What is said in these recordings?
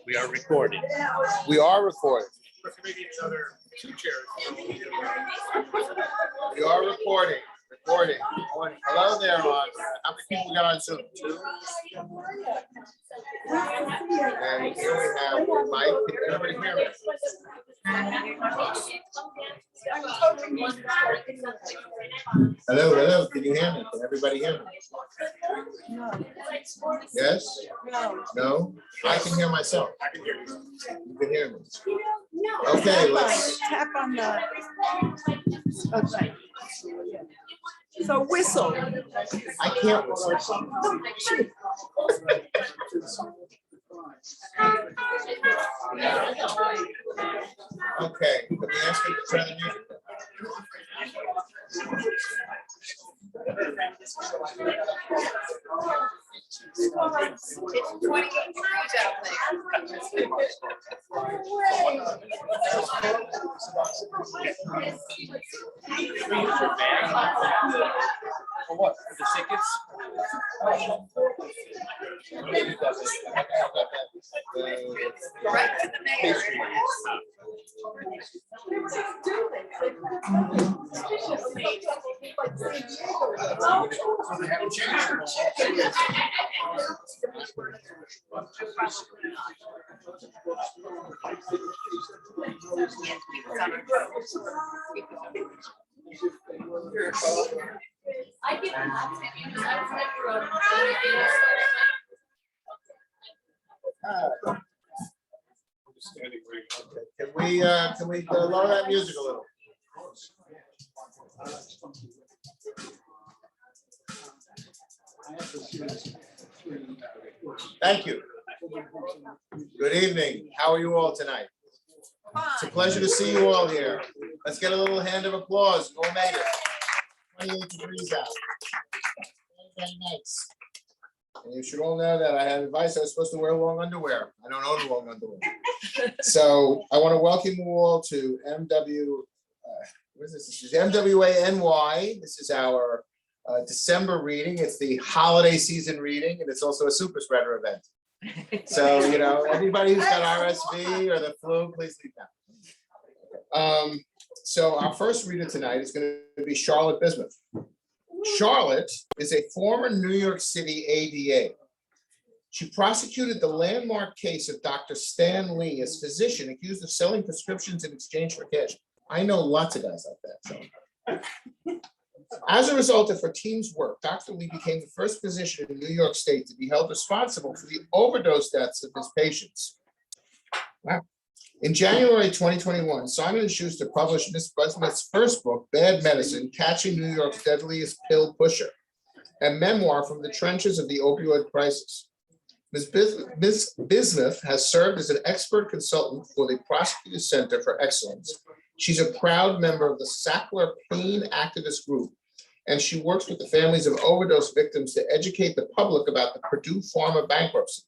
We are recording. We are recording. We are recording. Recording. Hello there, on. How many people we got on Zoom? 2. And here we have Mike. Can everybody hear me? Hello, hello. Can you hear me? Can everybody hear me? No. Yes? No. No? I can hear myself. I can hear you. You can hear me. Okay, let's. Tap on the. Okay. So whistle. I can't whistle. Okay, let me ask you to turn the music It's 28 degrees out there. For what? For the tickets? Right to the mayor. Can we lower that music a little? Thank you. Good evening. How are you all tonight? It's a pleasure to see you all here. Let's get a little hand of applause. You all made it. 28 degrees out. Very nice. And you should all know that I had advice I was supposed to wear long underwear. I don't own long underwear. So I want to welcome you all to what is this? This is MWANY. This is our December reading. It's the holiday season reading, and it's also a super spreader event. So, you know, everybody who's got RSV or the flu, please leave now. So our first reader tonight is going to be Charlotte Bismuth. Charlotte is a former New York City ADA. She prosecuted the landmark case of Dr. Stan Lee as physician accused of selling prescriptions in exchange for cash. I know lots of guys like that. So. As a result of her team's work, Dr. Lee became the first physician in New York State to be held responsible for the overdose deaths of his patients. Wow. In January 2021, Simon & Schuster published Ms. Bismuth's first book, Bad Medicine, Catching New York's Deadliest Pill Pusher, a memoir from the trenches of the opioid crisis. Ms. Bismuth has served as an expert consultant for the Prosecutors Center for Excellence. She's a proud member of the Sackler Pain Activist Group, and she works with the families of overdose victims to educate the public about the Purdue Pharma bankruptcy.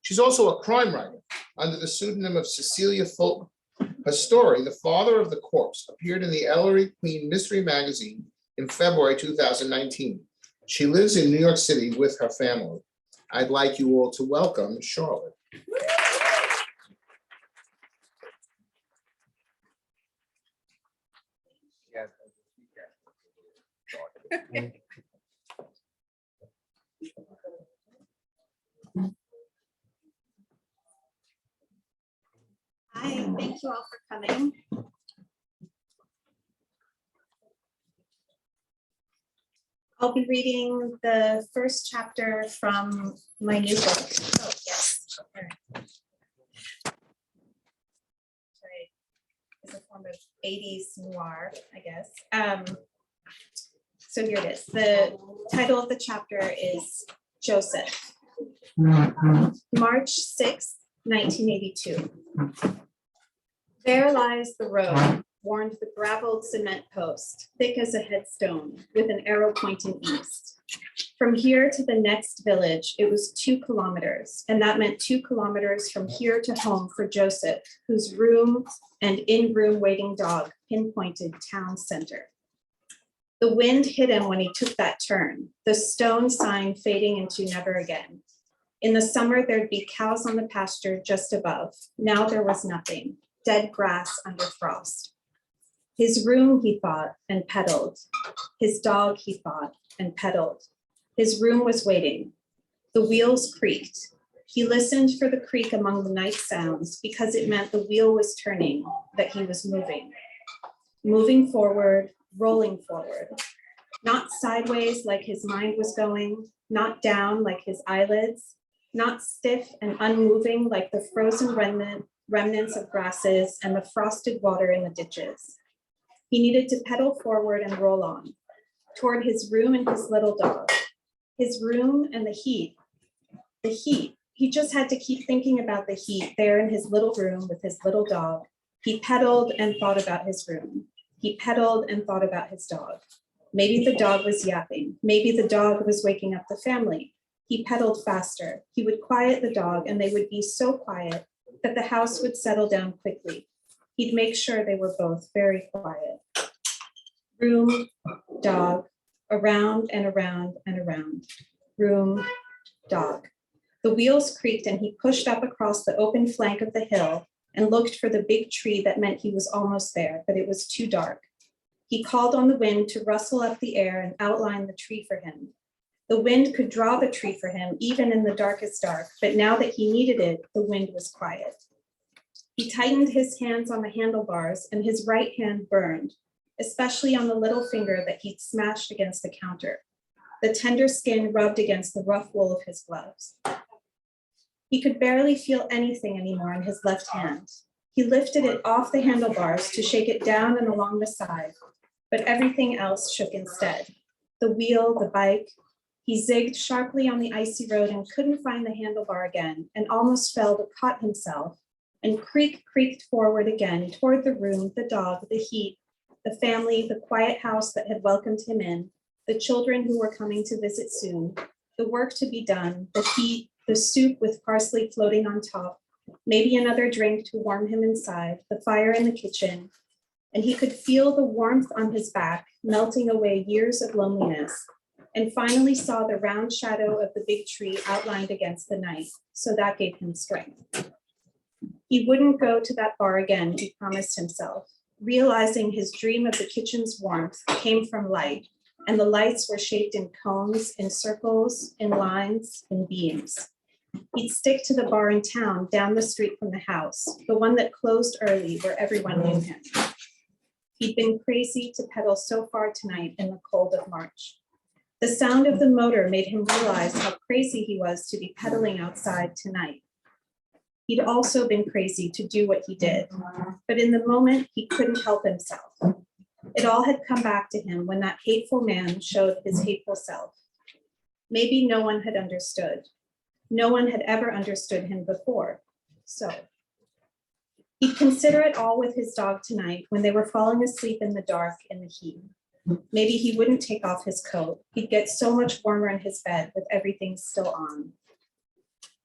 She's also a crime writer under the pseudonym of Cecilia Fulton. Her story, The Father of the Corpse, appeared in the Ellery Queen Mystery Magazine in February 2019. She lives in New York City with her family. I'd like you all to welcome Charlotte. Hi, thank you all for coming. I'll be reading the first chapter from my new book. Oh, yes. Sorry. It's a form of 80s noir, I guess. So here it is. The title of the chapter is Joseph. March 6th, 1982. There lies the road, warned the graveled cement post, thick as a headstone, with an arrow pointing east. From here to the next village, it was 2 kilometers, and that meant 2 kilometers from here to home for Joseph, whose room and in-room waiting dog pinpointed town center. The wind hit him when he took that turn, the stone sign fading into never again. In the summer, there'd be cows on the pasture just above. Now there was nothing, dead grass under frost. His room, he thought, and pedaled. His dog, he thought, and pedaled. His room was waiting. The wheels creaked. He listened for the creak among the night sounds because it meant the wheel was turning, that he was moving. Moving forward, rolling forward. Not sideways like his mind was going, not down like his eyelids, not stiff and unmoving like the frozen remnants of grasses and the frosted water in the ditches. He needed to pedal forward and roll on, toward his room and his little dog. His room and the heat. The heat. He just had to keep thinking about the heat there in his little room with his little dog. He pedaled and thought about his room. He pedaled and thought about his dog. Maybe the dog was yapping. Maybe the dog was waking up the family. He pedaled faster. He would quiet the dog and they would be so quiet that the house would settle down quickly. He'd make sure they were both very quiet. Room, dog, around and around and around. Room, dog. The wheels creaked and he pushed up across the open flank of the hill and looked for the big tree that meant he was almost there, but it was too dark. He called on the wind to rustle up the air and outline the tree for him. The wind could draw the tree for him, even in the darkest dark, but now that he needed it, the wind was quiet. He tightened his hands on the handlebars and his right hand burned, especially on the little finger that he'd smashed against the counter. The tender skin rubbed against the rough wool of his gloves. He could barely feel anything anymore in his left hand. He lifted it off the handlebars to shake it down and along the side, but everything else shook instead. The wheel, the bike. He zigged sharply on the icy road and couldn't find the handlebar again and almost fell to cut himself and creaked forward again toward the room, the dog, the heat, the family, the quiet house that had welcomed him in, the children who were coming to visit soon, the work to be done, the heat, the soup with parsley floating on top, maybe another drink to warm him inside, the fire in the kitchen, and he could feel the warmth on his back melting away years of loneliness, and finally saw the round shadow of the big tree outlined against the night, so that gave him strength. He wouldn't go to that bar again, he promised himself, realizing his dream of the kitchen's warmth came from light, and the lights were shaped in cones, in circles, in lines, in beams. He'd stick to the bar in town down the street from the house, the one that closed early where everyone knew him. He'd been crazy to pedal so far tonight in the cold of March. The sound of the motor made him realize how crazy he was to be pedaling outside tonight. He'd also been crazy to do what he did, but in the moment, he couldn't help himself. It all had come back to him when that hateful man showed his hateful self. Maybe no one had understood. No one had ever understood him before. So he'd consider it all with his dog tonight when they were falling asleep in the dark in the heat. Maybe he wouldn't take off his coat. He'd get so much warmer in his bed with everything still on.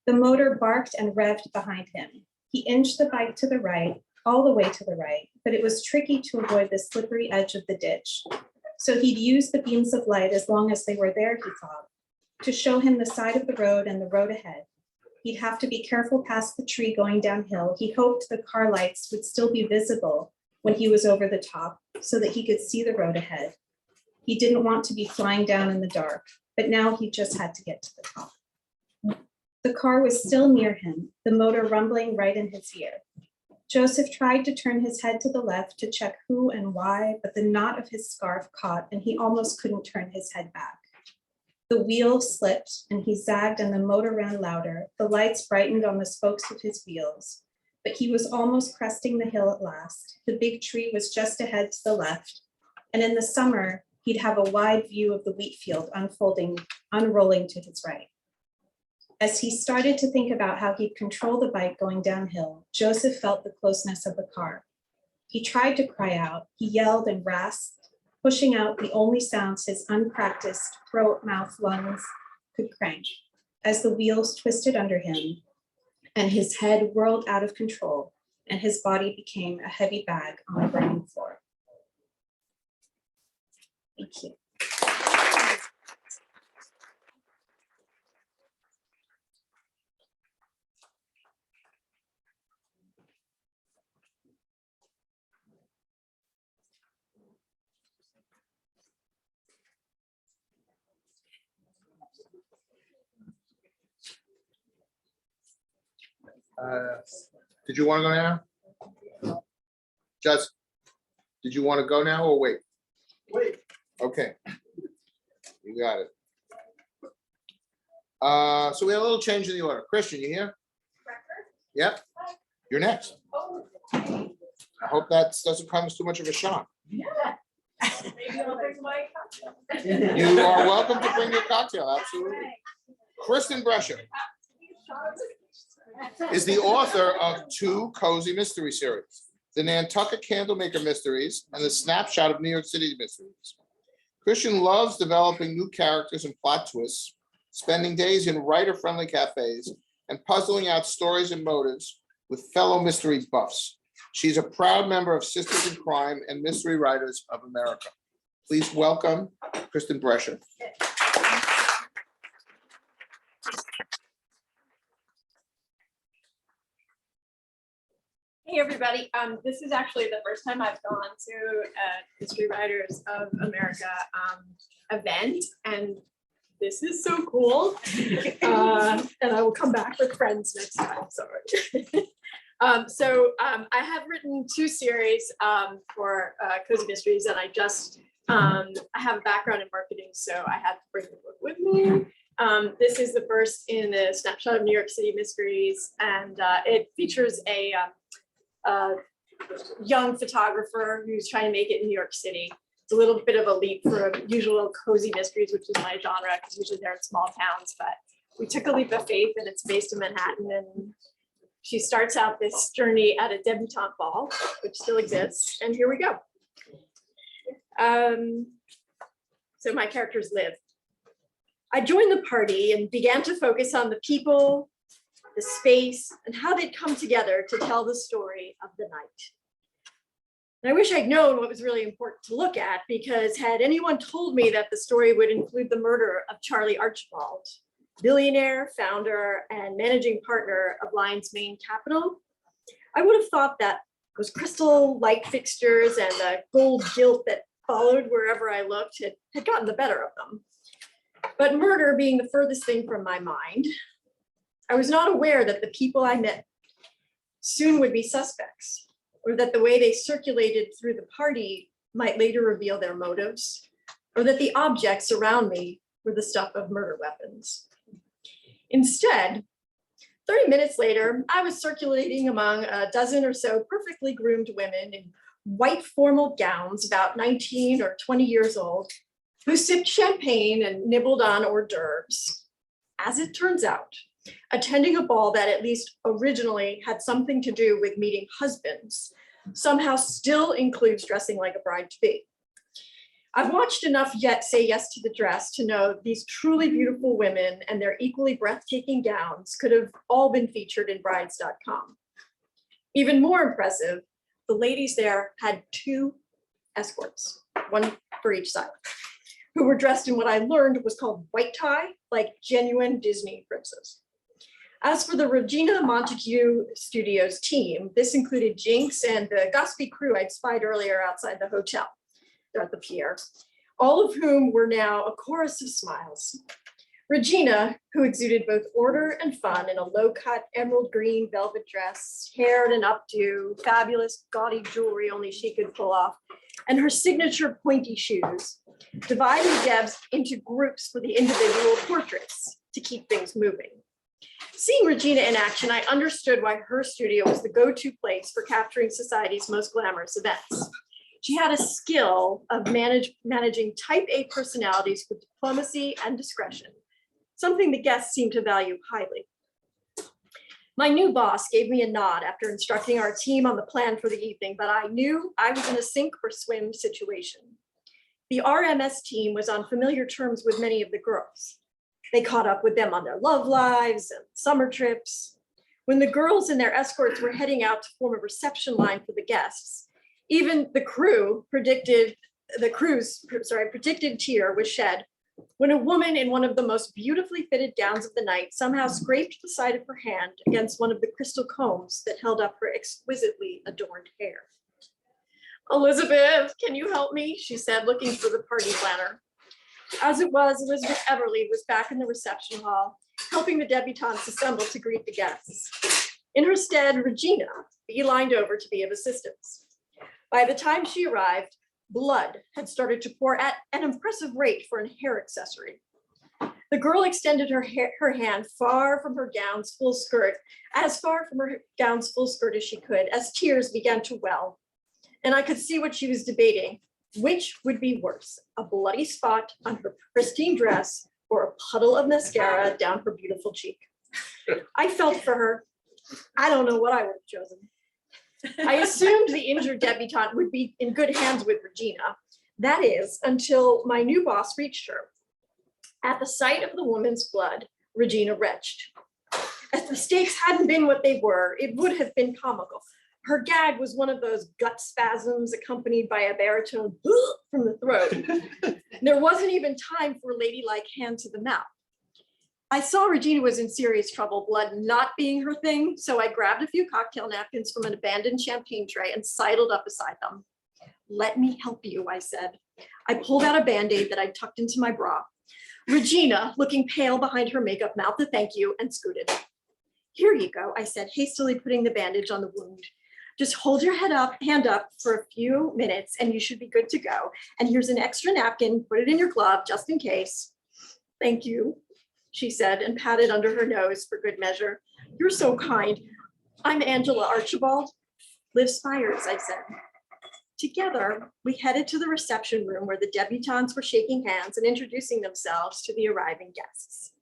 The motor barked and revved behind him. He inched the bike to the right, all the way to the right, but it was tricky to avoid the slippery edge of the ditch. So he'd use the beams of light as long as they were there, he thought, to show him the side of the road and the road ahead. He'd have to be careful past the tree going downhill. He hoped the car lights would still be visible when he was over the top so that he could see the road ahead. He didn't want to be flying down in the dark, but now he just had to get to the top. The car was still near him, the motor rumbling right in his ear. Joseph tried to turn his head to the left to check who and why, but the knot of his scarf caught and he almost couldn't turn his head back. The wheel slipped and he zagged and the motor ran louder. The lights brightened on the spokes of his wheels, but he was almost cresting the hill at last. The big tree was just ahead to the left. And in the summer, he'd have a wide view of the wheat field unrolling to his right. As he started to think about how he'd control the bike going downhill, Joseph felt the closeness of the car. He tried to cry out. He yelled and rasped, pushing out the only sounds his unpracticed throat, mouth, lungs could crank as the wheels twisted under him and his head whirled out of control and his body became a heavy bag on the burning floor. Thank you. Did you want to go now? Just, did you want to go now or wait? Wait. Okay. You got it. So we have a little change in the order. Christian, you here? Yep. You're next. I hope that doesn't come as too much of a shock. You are welcome to bring your cocktail, absolutely. Kristen Brescia is the author of 2 cozy mystery series, the Nantucket Candlemaker Mysteries and the Snapshot of New York City Mysteries. Christian loves developing new characters and plot twists, spending days in writer-friendly cafes, and puzzling out stories and motives with fellow mystery buffs. She's a proud member of Sisters in Crime and Mystery Writers of America. Please welcome Kristen Brescia. Hey, everybody. This is actually the first time I've gone to a Mystery Writers of America event, and this is so cool. And I will come back with friends next time, sorry. I have written 2 series for Cozy Mysteries, and I have a background in marketing, so I had to bring the book with me. This is the first in the Snapshot of New York City Mysteries, and it features a young photographer who's trying to make it in New York City. It's a little bit of a leap from usual cozy mysteries, which is my genre, because usually they're in small towns, but we took a leap of faith and it's based in Manhattan. And she starts out this journey at a debutante ball, which still exists. And here we go. So my characters live. I joined the party and began to focus on the people, the space, and how they'd come together to tell the story of the night. And I wish I'd known what was really important to look at, because had anyone told me that the story would include the murder of Charlie Archibald, billionaire, founder, and managing partner of Lion's Mane Capital, I would have thought that those crystal light fixtures and the gold gilt that followed wherever I looked had gotten the better of them. But murder being the furthest thing from my mind, I was not aware that the people I met soon would be suspects, or that the way they circulated through the party might later reveal their motives, or that the objects around me were the stuff of murder weapons. Instead, 30 minutes later, I was circulating among a dozen or so perfectly groomed women in white formal gowns, about 19 or 20 years old, who sipped champagne and nibbled on hors d'oeuvres. As it turns out, attending a ball that at least originally had something to do with meeting husbands somehow still includes dressing like a bride-to-be. I've watched enough yet say yes to the dress to know these truly beautiful women and their equally breathtaking gowns could have all been featured in brides.com. Even more impressive, the ladies there had 2 escorts, one for each side, who were dressed in what I learned was called white tie, like genuine Disney princes. As for the Regina Montague Studios team, this included Jinx and the gossipy crew I'd spied earlier outside the hotel. They're at the pier, all of whom were now a chorus of smiles. Regina, who exuded both order and fun in a low-cut emerald green velvet dress, hair in an updo, fabulous gaudy jewelry only she could pull off, and her signature pointy shoes, dividing Debs into groups for the individual portraits to keep things moving. Seeing Regina in action, I understood why her studio was the go-to place for capturing society's most glamorous events. She had a skill of managing type A personalities with diplomacy and discretion, something the guests seemed to value highly. My new boss gave me a nod after instructing our team on the plan for the evening, but I knew I was in a sink or swim situation. The RMS team was on familiar terms with many of the girls. They caught up with them on their love lives and summer trips. When the girls and their escorts were heading out to form a reception line for the guests, even the crew's predicted tear was shed when a woman in one of the most beautifully fitted gowns of the night somehow scraped the side of her hand against one of the crystal combs that held up her exquisitely adorned hair. "Elizabeth, can you help me?" she said, looking for the party planner. As it was, Elizabeth Everly was back in the reception hall, helping the debutantes assemble to greet the guests. In her stead, Regina beelined over to be of assistance. By the time she arrived, blood had started to pour at an impressive rate for a hair accessory. The girl extended her hand far from her gown's full skirt, as far from her gown's full skirt as she could, as tears began to well. And I could see what she was debating. Which would be worse, a bloody spot on her pristine dress or a puddle of mascara down her beautiful cheek? I felt for her. I don't know what I would have chosen. I assumed the injured debutante would be in good hands with Regina. That is, until my new boss reached her. At the sight of the woman's blood, Regina retched. If the stakes hadn't been what they were, it would have been comical. Her gag was one of those gut spasms accompanied by a baritone from the throat. There wasn't even time for a ladylike hand to the mouth. I saw Regina was in serious trouble, blood not being her thing, so I grabbed a few cocktail napkins from an abandoned champagne tray and sidled up beside them. "Let me help you," I said. I pulled out a Band-Aid that I'd tucked into my bra. Regina, looking pale behind her makeup, mouthed a thank you and scooted. "Here you go," I said, hastily putting the bandage on the wound. "Just hold your hand up for a few minutes and you should be good to go. And here's an extra napkin, put it in your glove just in case." "Thank you," she said, and patted under her nose for good measure. "You're so kind. I'm Angela Archibald." "Liv Spires," I said. Together, we headed to the reception room where the debutantes were shaking hands and introducing themselves to the arriving guests.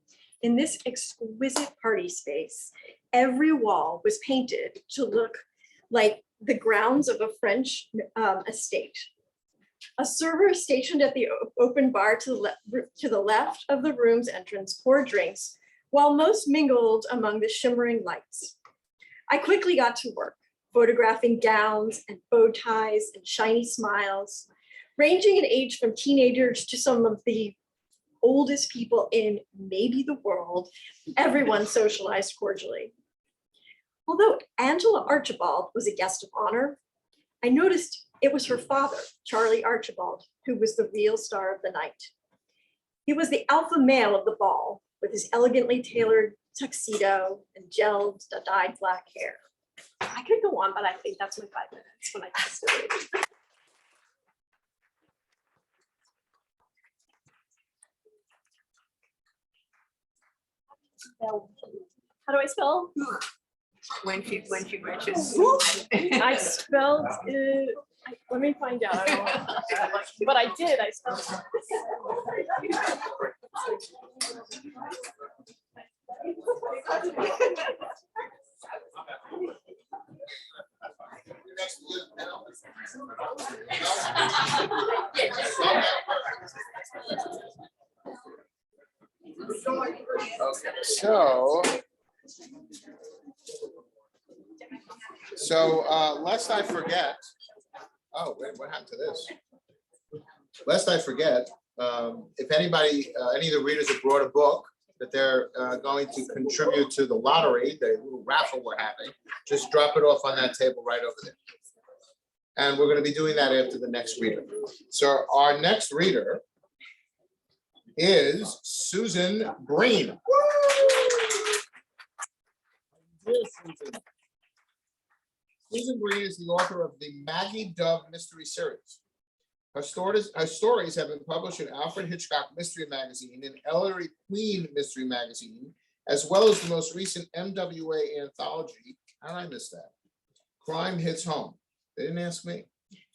In this exquisite party space, every wall was painted to look like the grounds of a French estate. A server stationed at the open bar to the left of the room's entrance poured drinks, while most mingled among the shimmering lights. I quickly got to work, photographing gowns and bow ties and shiny smiles, ranging in age from teenagers to some of the oldest people in maybe the world. Everyone socialized cordially. Although Angela Archibald was a guest of honor, I noticed it was her father, Charlie Archibald, who was the real star of the night. He was the alpha male of the ball, with his elegantly tailored tuxedo and gelled, dyed black hair. I could go on, but I think that's my 5 minutes when I pass it. How do I spell? When she reaches. I spelled it. Let me find out. I don't know. But I did. I spelled Okay, so lest I forget, oh, wait, what happened to this? Lest I forget, if anybody, any of the readers have brought a book that they're going to contribute to the lottery, the little raffle we're having, just drop it off on that table right over there. And we're going to be doing that after the next reader. So our next reader is Susan Breen. Susan Breen is the author of the Maggie Dove Mystery Series. Her stories have been published in Alfred Hitchcock Mystery Magazine and Ellery Queen Mystery Magazine, as well as the most recent MWA anthology. How did I miss that? Crime Hits Home. They didn't ask me.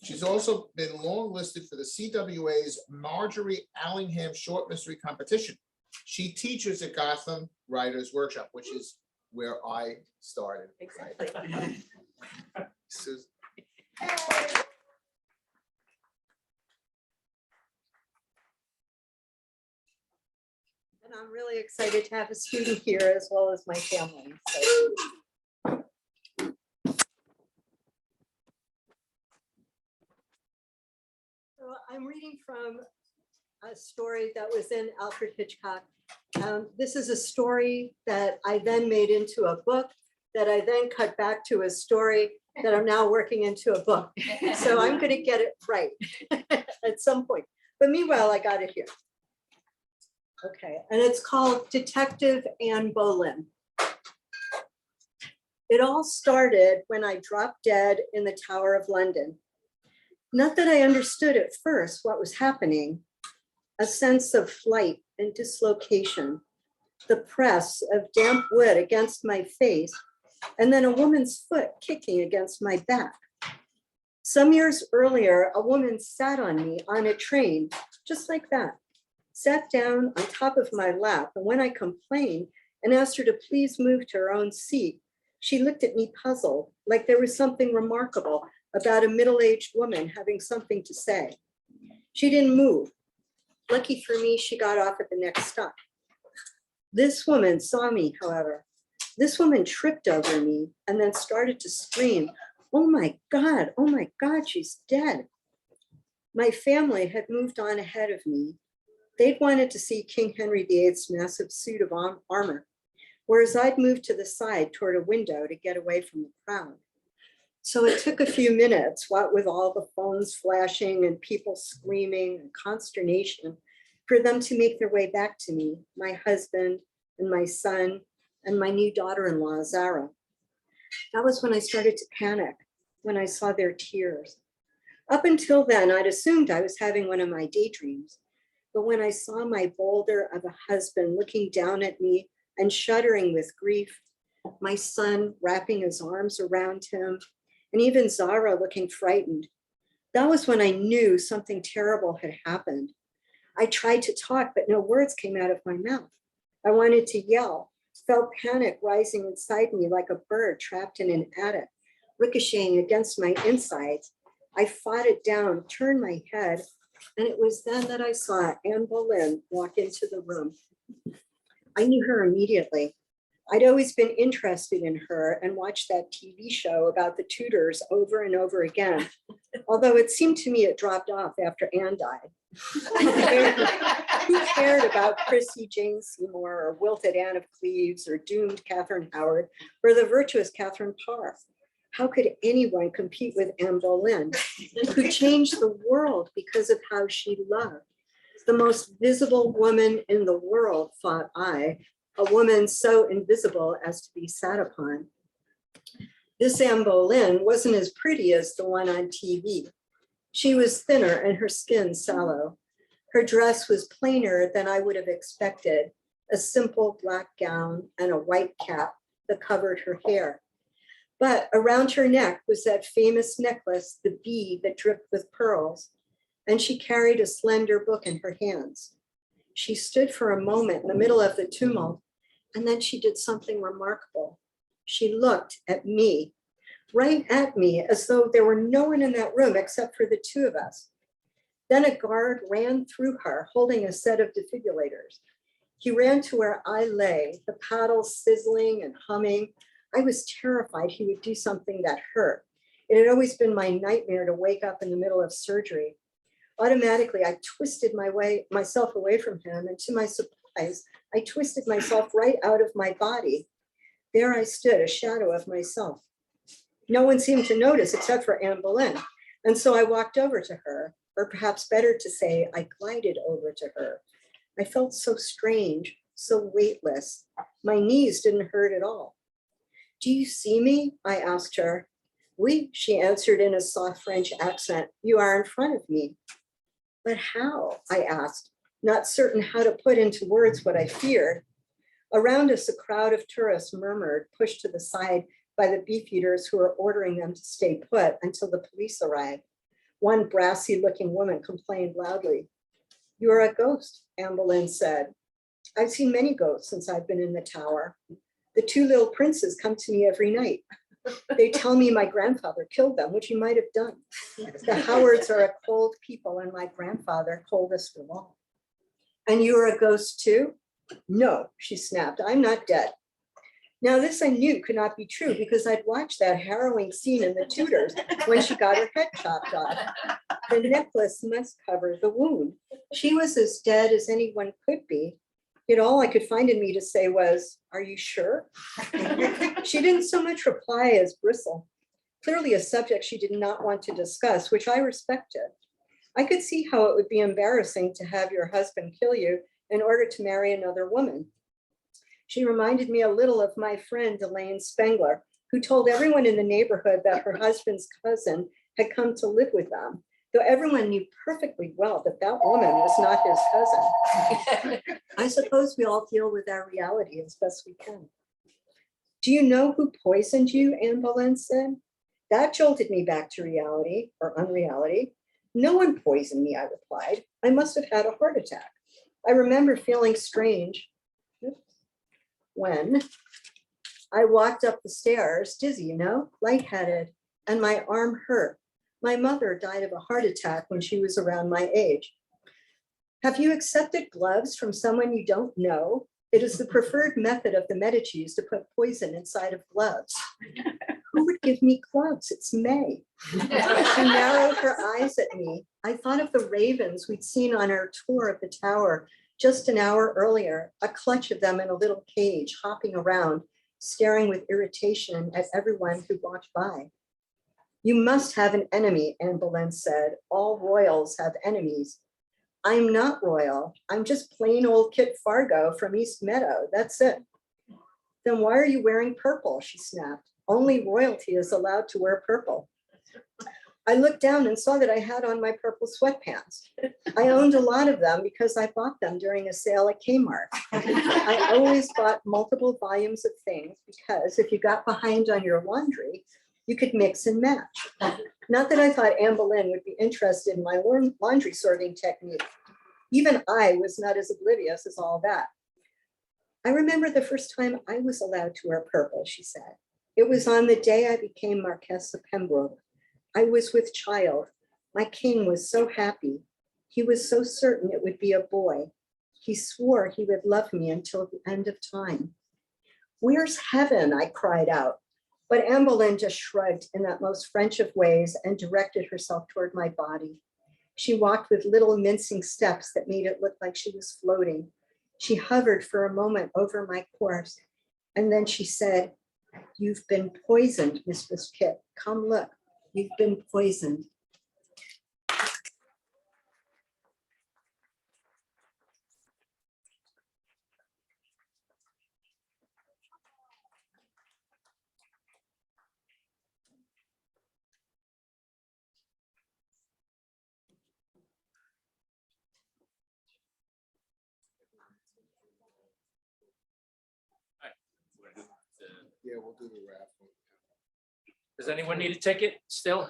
She's also been long listed for the CWA's Marjorie Allingham Short Mystery Competition. She teaches at Gotham Writers Workshop, which is where I started. Exactly. Susan. really excited to have a student here as well as my family. So. So I'm reading from a story that was in Alfred Hitchcock. This is a story that I then made into a book that I then cut back to a story that I'm now working into a book. So I'm going to get it right at some point. But meanwhile, I got it here. Okay, and it's called Detective Anne Boleyn. It all started when I dropped dead in the Tower of London. Not that I understood at first what was happening, a sense of flight and dislocation, the press of damp wood against my face, and then a woman's foot kicking against my back. Some years earlier, a woman sat on me on a train, just like that, sat down on top of my lap, and when I complained and asked her to please move to her own seat, she looked at me puzzled, like there was something remarkable about a middle-aged woman having something to say. She didn't move. Lucky for me, she got off at the next stop. This woman saw me, however. This woman tripped over me and then started to scream, oh my God, she's dead. My family had moved on ahead of me. They'd wanted to see King Henry VIII's massive suit of armor, whereas I'd moved to the side toward a window to get away from the crowd. So it took a few minutes, what with all the phones flashing and people screaming and consternation, for them to make their way back to me, my husband and my son and my new daughter-in-law, Zara. That was when I started to panic, when I saw their tears. Up until then, I'd assumed I was having one of my daydreams. But when I saw my boulder of a husband looking down at me and shuddering with grief, my son wrapping his arms around him, and even Zara looking frightened, that was when I knew something terrible had happened. I tried to talk, but no words came out of my mouth. I wanted to yell, felt panic rising inside me like a bird trapped in an attic, ricocheting against my insides. I fought it down, turned my head, and it was then that I saw Anne Boleyn walk into the room. I knew her immediately. I'd always been interested in her and watched that TV show about the Tudors over and over again, although it seemed to me it dropped off after Anne died. Who cared about Chrissy Jane Seymour or wilted Anne of Cleves or doomed Catherine Howard or the virtuous Catherine Parr? How could anyone compete with Anne Boleyn, who changed the world because of how she loved? The most visible woman in the world, thought I, a woman so invisible as to be sat upon. This Anne Boleyn wasn't as pretty as the one on TV. She was thinner and her skin sallow. Her dress was plainer than I would have expected, a simple black gown and a white cap that covered her hair. But around her neck was that famous necklace, the bead that dripped with pearls, and she carried a slender book in her hands. She stood for a moment in the middle of the tumult, and then she did something remarkable. She looked at me, right at me, as though there were no one in that room except for the two of us. Then a guard ran through her, holding a set of defibrillators. He ran to where I lay, the paddles sizzling and humming. I was terrified he would do something that hurt. It had always been my nightmare to wake up in the middle of surgery. Automatically, I twisted myself away from him, and to my surprise, I twisted myself right out of my body. There I stood, a shadow of myself. No one seemed to notice except for Anne Boleyn. And so I walked over to her, or perhaps better to say, I glided over to her. I felt so strange, so weightless. My knees didn't hurt at all. Do you see me? I asked her. Oui, she answered in a soft French accent. You are in front of me. But how? I asked, not certain how to put into words what I feared. Around us, a crowd of tourists murmured, pushed to the side by the beefeaters who were ordering them to stay put until the police arrived. One brassy-looking woman complained loudly. You are a ghost, Anne Boleyn said. I've seen many ghosts since I've been in the tower. The two little princes come to me every night. They tell me my grandfather killed them, which he might have done. The Howards are a cold people, and my grandfather coldest of all. And you are a ghost too? No, she snapped, I'm not dead. Now this I knew could not be true because I'd watched that harrowing scene in The Tudors when she got her head chopped off. The necklace must cover the wound. She was as dead as anyone could be. Yet all I could find in me to say was, are you sure? She didn't so much reply as bristle. Clearly a subject she did not want to discuss, which I respected. I could see how it would be embarrassing to have your husband kill you in order to marry another woman. She reminded me a little of my friend Elaine Spengler, who told everyone in the neighborhood that her husband's cousin had come to live with them, though everyone knew perfectly well that that woman was not his cousin. I suppose we all deal with our reality as best we can. Do you know who poisoned you? Anne Boleyn said. That jolted me back to reality or unreality. No one poisoned me, I replied. I must have had a heart attack. I remember feeling strange when I walked up the stairs, dizzy, lightheaded, and my arm hurt. My mother died of a heart attack when she was around my age. Have you accepted gloves from someone you don't know? It is the preferred method of the Medicis to put poison inside of gloves. Who would give me gloves? It's May. She narrowed her eyes at me. I thought of the ravens we'd seen on our tour of the tower just an hour earlier, a clutch of them in a little cage, hopping around, staring with irritation at everyone who walked by. You must have an enemy, Anne Boleyn said. All royals have enemies. I'm not royal. I'm just plain old Kit Fargo from East Meadow. That's it. Then why are you wearing purple? She snapped. Only royalty is allowed to wear purple. I looked down and saw that I had on my purple sweatpants. I owned a lot of them because I bought them during a sale at Kmart. I always bought multiple volumes of things because if you got behind on your laundry, you could mix and match. Not that I thought Anne Boleyn would be interested in my laundry sorting technique. Even I was not as oblivious as all that. I remember the first time I was allowed to wear purple, she said. It was on the day I became Marquess of Pembroke. I was with child. My king was so happy. He was so certain it would be a boy. He swore he would love me until the end of time. Where's heaven? I cried out. But Anne Boleyn just shrugged in that most French of ways and directed herself toward my body. She walked with little mincing steps that made it look like she was floating. She hovered for a moment over my corpse, and then she said, "You've been poisoned, Mistress Kit. Come look, you've been poisoned." Yeah, we'll do the raffle. Does anyone need a ticket still?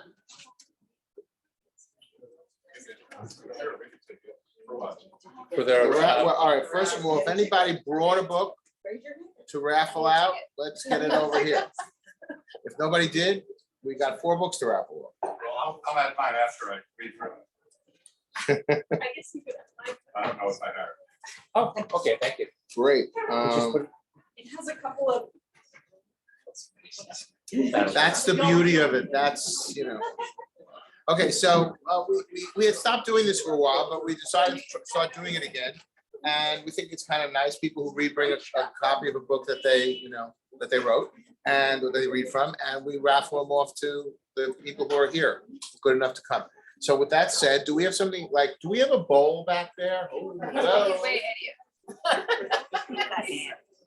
For their, Well, all right, first of all, if anybody brought a book to raffle out, let's get it over here. If nobody did, we got 4 books to raffle off. Well, I'll have mine after I read through it. I guess you could. I don't know if I heard. oh, okay, thank you. Great. It has a couple of. That's the beauty of it. That's, Okay, so we had stopped doing this for a while, but we decided to start doing it again. And we think it's kind of nice. People who read bring a copy of a book that they, that they wrote and that they read from, and we raffle them off to the people who are here, good enough to come. So with that said, do we have something like, do we have a bowl back there? Hello?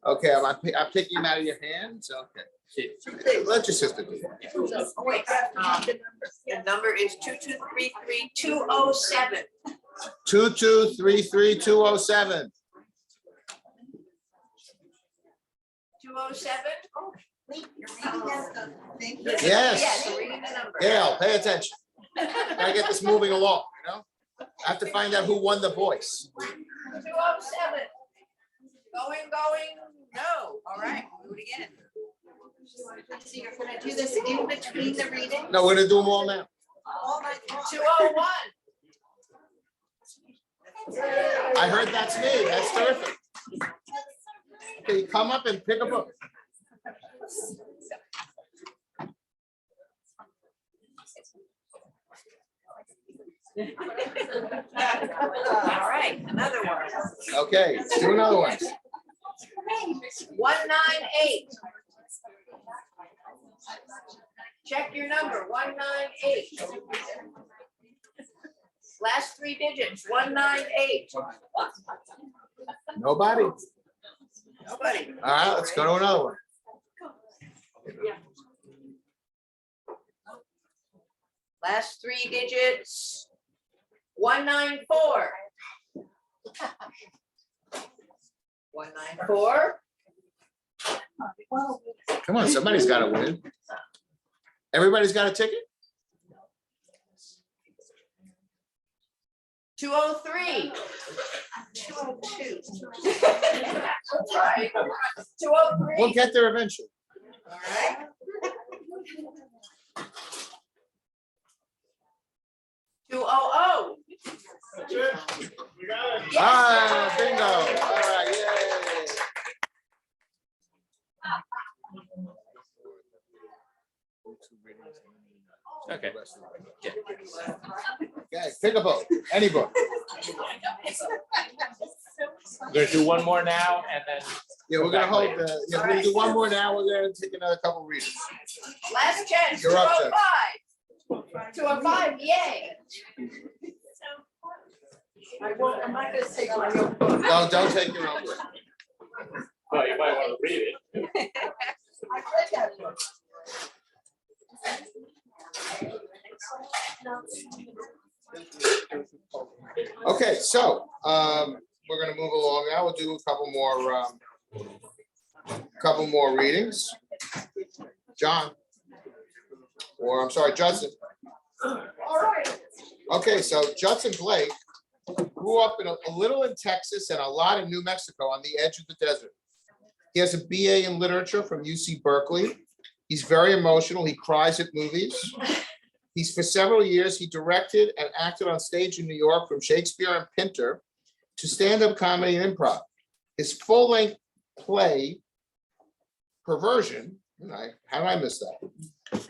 Okay, I'm taking them out of your hands. Okay. Let your sister do it. The number is 2233-207. 2233-207. 207? Yes. Yes, I'm reading the number. Gail, pay attention. Gotta get this moving along, I have to find out who won the voice. 207. Going, no. All right, we'll do it again. So you're gonna do this in between the reading? No, we're gonna do them all now. 201. I heard that's me. That's terrific. Okay, come up and pick a book. All right, another one. Okay, let's do another one. 198. Check your number, 198. Last three digits, 198. Nobody? Nobody. All right, let's go to another one. Last three digits, 194. 194. Come on, somebody's got to win. Everybody's got a ticket? 203. 202. That's right. 203. We'll get there eventually. All right. 200. Ah, bingo. All right, yay. Okay. Okay, pick a book, any book. We're gonna do one more now and then. Yeah, we're gonna hold, yeah, we're gonna do one more now. We're gonna take another couple readers. Last chance, You're up, Jeff. 205. 205, yay. I won't, I'm not gonna take my own book. No, don't take your own book. Oh, you might want to read it. I read that book. Okay, so, we're gonna move along now. We'll do a couple more readings. John. Or, I'm sorry, Judson. All right. Okay, so Judson Blake grew up in a little in Texas and a lot in New Mexico on the edge of the desert. He has a BA in literature from UC Berkeley. He's very emotional. He cries at movies. For several years, he directed and acted on stage in New York from Shakespeare and Pinter to stand-up comedy and improv. His full-length play, Perversion, how did I miss that?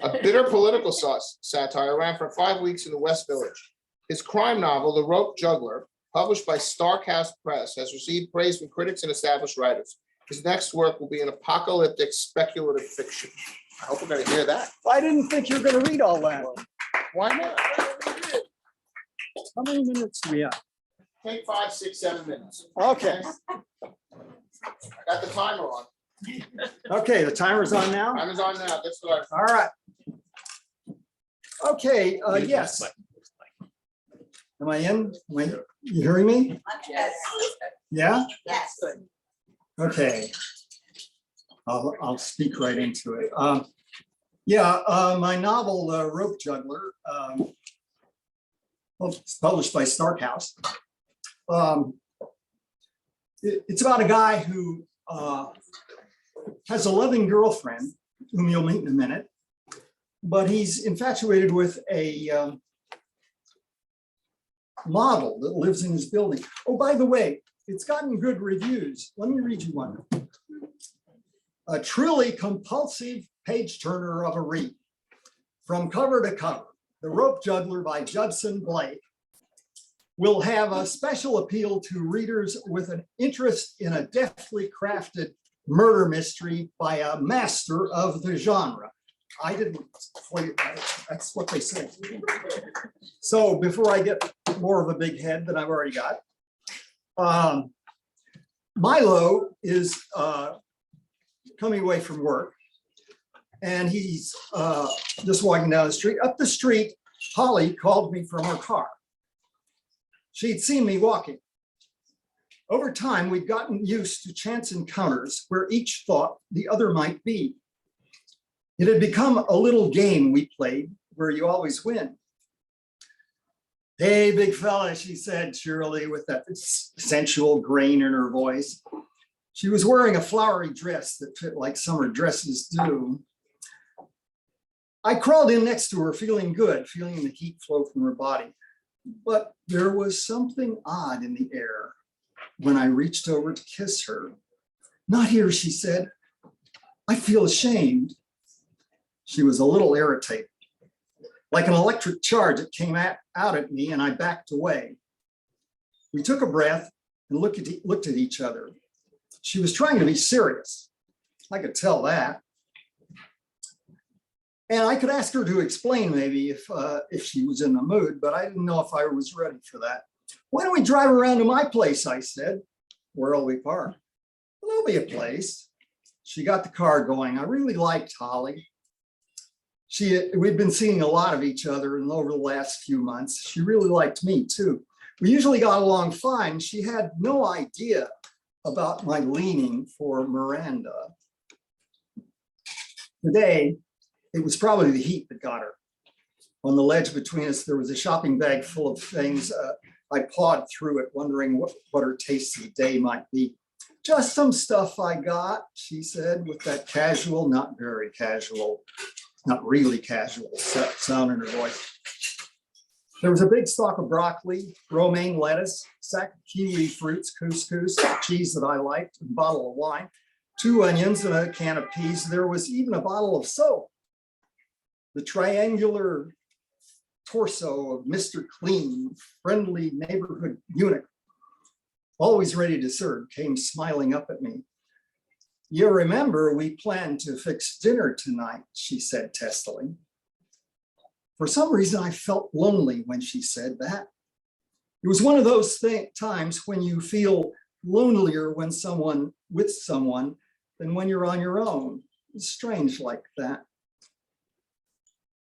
A bitter political satire, ran for 5 weeks in the West Village. His crime novel, The Rope Juggler, published by Starcast Press, has received praise from critics and established writers. His next work will be an apocalyptic speculative fiction. I hope we're going to hear that. I didn't think you were going to read all that. Why not? How many minutes do we have? Take 5, 6, 7 minutes. Okay, I got the timer on. okay, the timer's on now. Timer's on now. That's what All right. Okay, yes. Am I in? You hearing me? Yes. Yeah? Yes. Okay. I'll speak right into it. My novel, The Rope Juggler, it's published by Starkhouse. It's about a guy who has a loving girlfriend, whom you'll meet in a minute, but he's infatuated with a model that lives in his building. Oh, by the way, it's gotten good reviews. Let me read you one. A truly compulsive page turner of a read. From cover to cover, The Rope Juggler by Judson Blake will have a special appeal to readers with an interest in a deftly crafted murder mystery by a master of the genre. I didn't, that's what they say. So before I get more of a big head than I've already got, Milo is coming away from work, and he's just walking down the street. Up the street, Holly called me from her car. She'd seen me walking. Over time, we'd gotten used to chance encounters where each thought the other might be. It had become a little game we played where you always win. Hey, big fella, she said cheerily with that sensual grain in her voice. She was wearing a flowery dress that fit like summer dresses do. I crawled in next to her, feeling good, feeling the heat flow from her body. But there was something odd in the air. when I reached over to kiss her. "Not here," she said. "I feel ashamed." She was a little irritated. Like an electric charge, it came out at me and I backed away. We took a breath and looked at each other. She was trying to be serious. I could tell that. And I could ask her to explain maybe if she was in the mood, but I didn't know if I was ready for that. "Why don't we drive around to my place?" I said. "Where'll we park?" "Well, there'll be a place." She got the car going. I really liked Holly. We'd been seeing a lot of each other and over the last few months. She really liked me too. We usually got along fine. She had no idea about my leaning for Miranda. Today, it was probably the heat that got her. On the ledge between us, there was a shopping bag full of things. I pawed through it, wondering what her taste of the day might be. "Just some stuff I got," she said, with that casual, not very casual, not really casual sound in her voice. There was a big stalk of broccoli, romaine lettuce, sack of kiwi fruits, couscous, cheese that I liked, a bottle of wine, 2 onions and a can of peas. There was even a bottle of soap. The triangular torso of Mr. Clean, friendly neighborhood eunuch, always ready to serve, came smiling up at me. "You remember we planned to fix dinner tonight," she said testily. For some reason, I felt lonely when she said that. It was one of those times when you feel lonelier when with someone than when you're on your own. It's strange like that.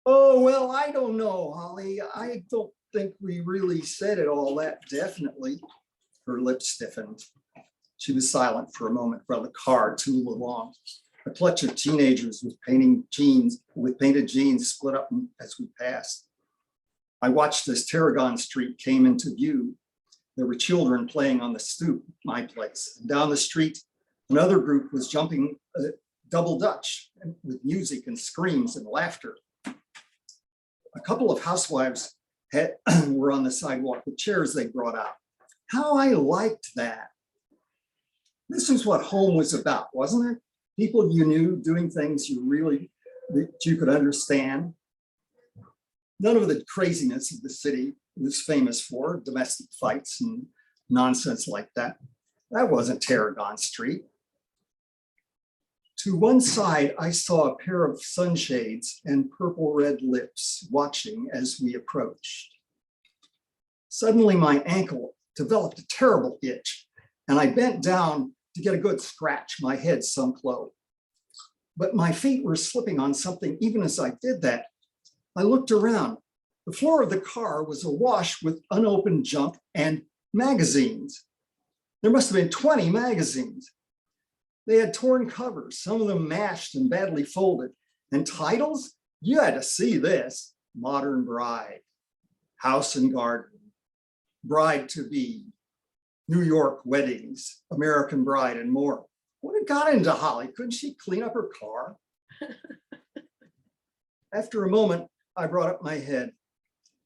"Oh, well, I don't know, Holly. I don't think we really said it all that definitely." Her lips stiffened. She was silent for a moment while the car tooled along. A clutch of teenagers with painted jeans split up as we passed. I watched as Tarragon Street came into view. There were children playing on the stoop, my place. And down the street, another group was jumping double Dutch with music and screams and laughter. A couple of housewives were on the sidewalk with chairs they brought out. How I liked that. This is what home was about, wasn't it? People you knew doing things that you could understand. None of the craziness of the city was famous for, domestic fights and nonsense like that. That wasn't Tarragon Street. To one side, I saw a pair of sunshades and purple-red lips watching as we approached. Suddenly, my ankle developed a terrible itch, and I bent down to get a good scratch. My head sunk low. But my feet were slipping on something even as I did that. I looked around. The floor of the car was awash with unopened junk and magazines. There must have been 20 magazines. They had torn covers, some of them mashed and badly folded. And titles? You had to see this. Modern Bride, House and Garden, Bride to Be, New York Weddings, American Bride, and more. What had got into Holly? Couldn't she clean up her car? After a moment, I brought up my head.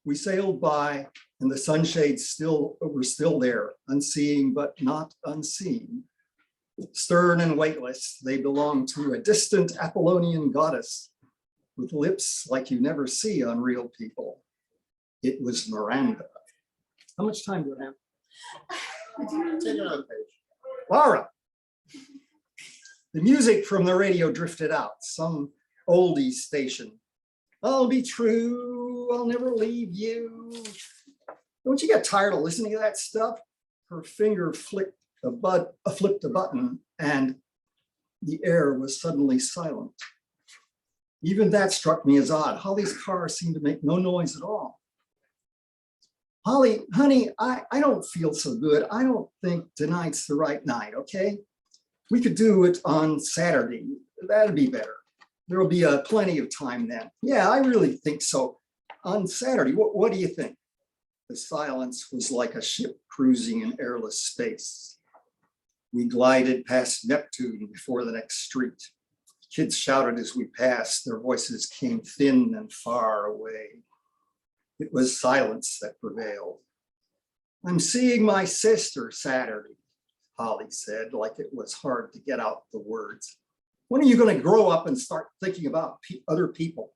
We sailed by, and the sunshades were still there, unseeing but not unseen. Stern and weightless, they belonged to a distant Apollonian goddess with lips like you never see on real people. It was Miranda. How much time do I have? Take another page. All right. The music from the radio drifted out, some oldie station. I'll be true, I'll never leave you. Don't you get tired of listening to that stuff? Her finger flipped a button and the air was suddenly silent. Even that struck me as odd. Holly's car seemed to make no noise at all. Holly, honey, I don't feel so good. I don't think tonight's the right night, okay? We could do it on Saturday. That'd be better. There'll be plenty of time then. Yeah, I really think so. On Saturday, what do you think? The silence was like a ship cruising in airless space. We glided past Neptune before the next street. Kids shouted as we passed. Their voices came thin and far away. It was silence that prevailed. I'm seeing my sister Saturday. Holly said, like it was hard to get out the words. When are you going to grow up and start thinking about other people?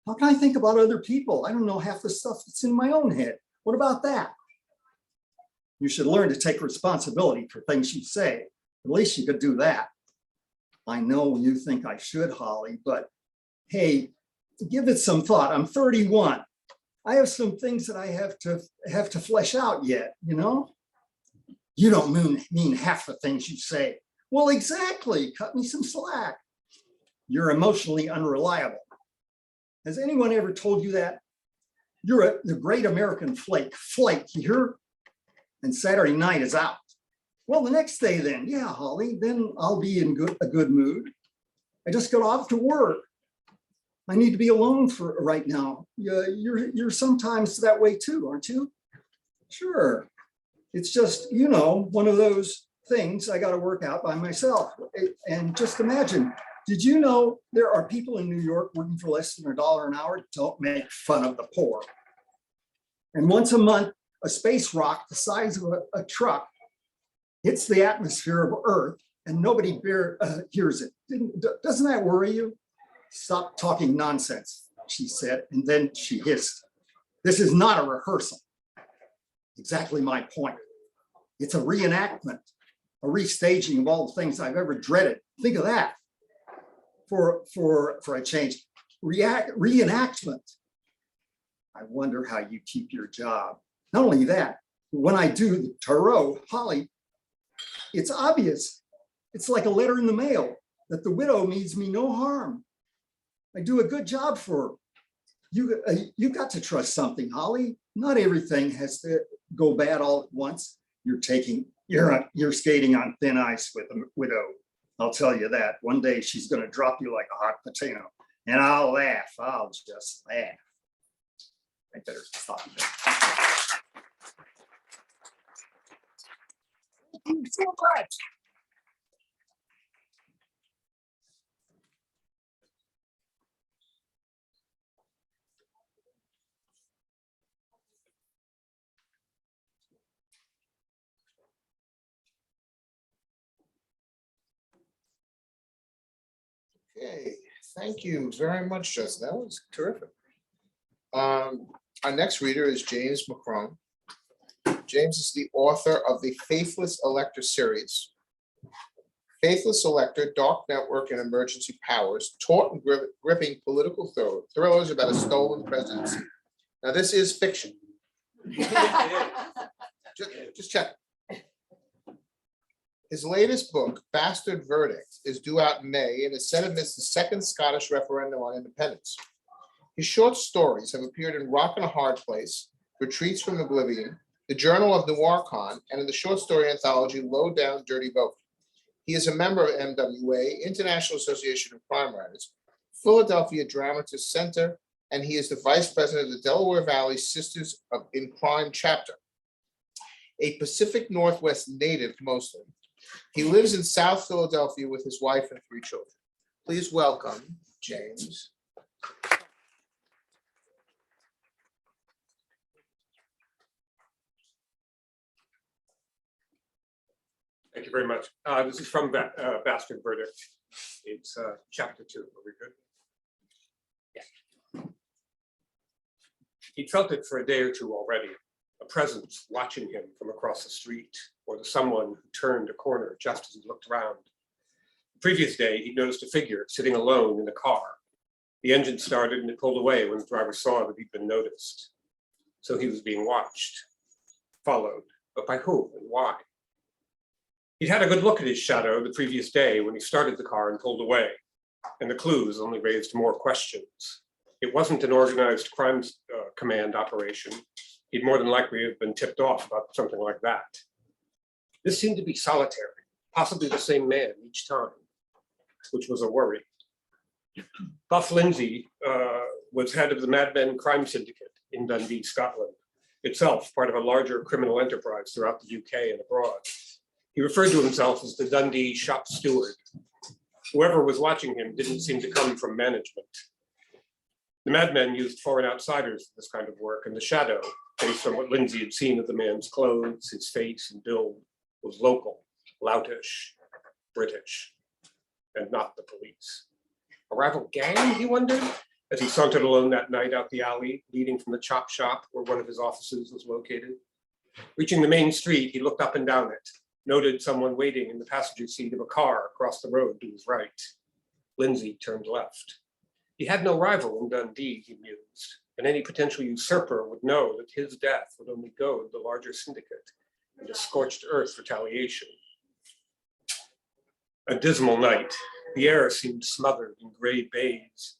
How can I think about other people? I don't know half the stuff that's in my own head. What about that? You should learn to take responsibility for things you say. At least you could do that. I know you think I should, Holly, but hey, give it some thought. I'm 31. I have some things that I have to flesh out yet, you know? You don't mean half the things you say. Well, exactly. Cut me some slack. You're emotionally unreliable. Has anyone ever told you that? You're the great American flake, you hear? And Saturday night is out. Well, the next day then, yeah, Holly, then I'll be in a good mood. I just got off to work. I need to be alone for right now. You're sometimes that way too, aren't you? Sure. It's just, you know, one of those things I got to work out by myself. And just imagine, did you know there are people in New York working for less than $1 an hour? Don't make fun of the poor. And once a month, a space rock the size of a truck hits the atmosphere of Earth and nobody hears it. Doesn't that worry you? Stop talking nonsense, she said, and then she hissed. This is not a rehearsal. Exactly my point. It's a reenactment, a restaging of all the things I've ever dreaded. Think of that for a change. Reenactment. I wonder how you keep your job. Not only that, when I do the tarot, Holly, it's obvious. It's like a letter in the mail that the widow means me no harm. I do a good job for her. You got to trust something, Holly. Not everything has to go bad all at once. You're skating on thin ice with a widow. I'll tell you that. One day she's going to drop you like a hot potato, and I'll laugh. I'll just laugh. I better stop there. Thank you so much. Okay, thank you very much, Justin. That was terrific. Our next reader is James McCrone. James is the author of the Faithless Elector series. Faithless Elector, Dark Network and Emergency Powers, taut and gripping political thrillers about a stolen presidency. Now, this is fiction. Just check. His latest book, Bastard Verdict, is due out in May and is set amidst the second Scottish referendum on independence. His short stories have appeared in Rock and a Hard Place, Retreats from Oblivion, the Journal of Noircon, and in the short story anthology Low Down Dirty Vote. He is a member of MWA, International Association of Crime Writers, Philadelphia Dramatist Center, and he is the vice president of the Delaware Valley Sisters in Crime chapter. A Pacific Northwest native mostly, he lives in South Philadelphia with his wife and 3 children. Please welcome James. Thank you very much. This is from Bastard Verdict. It's chapter 2. Are we good? Yeah. He'd felt it for a day or two already, a presence watching him from across the street, or the someone who turned a corner just as he looked around. The previous day, he'd noticed a figure sitting alone in the car. The engine started and it pulled away when the driver saw that he'd been noticed. So he was being watched, followed, but by whom and why? He'd had a good look at his shadow the previous day when he started the car and pulled away, and the clues only raised more questions. It wasn't an organized crime command operation. He'd more than likely have been tipped off about something like that. This seemed to be solitary, possibly the same man each time, which was a worry. Buff Lindsay was head of the Mad Men crime syndicate in Dundee, Scotland, itself part of a larger criminal enterprise throughout the UK and abroad. He referred to himself as the Dundee shop steward. Whoever was watching him didn't seem to come from management. The Mad Men used foreign outsiders for this kind of work, and the shadow, based on what Lindsay had seen of the man's clothes, his face, and build, was local. loutish, British, and not the police. A rival gang, he wondered, as he sauntered alone that night out the alley leading from the chop shop where one of his offices was located. Reaching the main street, he looked up and down it, noted someone waiting in the passenger seat of a car across the road to his right. Lindsay turned left. He had no rival in Dundee, he mused, and any potential usurper would know that his death would only goad the larger syndicate into scorched earth retaliation. A dismal night. The air seemed smothered in gray bays.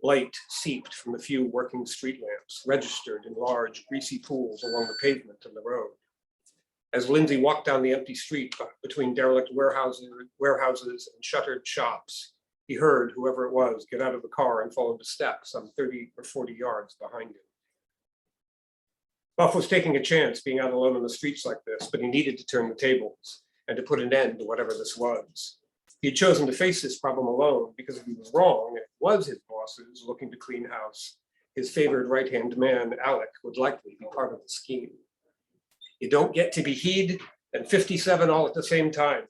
Light seeped from the few working street lamps, registered in large, greasy pools along the pavement and the road. As Lindsay walked down the empty street between derelict warehouses and shuttered shops, he heard whoever it was get out of the car and fall into step some 30 or 40 yards behind him. Buff was taking a chance being out alone on the streets like this, but he needed to turn the tables and to put an end to whatever this was. He had chosen to face this problem alone because if he was wrong, it was his bosses looking to clean house. His favored right-hand man, Alec, would likely be part of the scheme. You don't get to be heed and 57 all at the same time,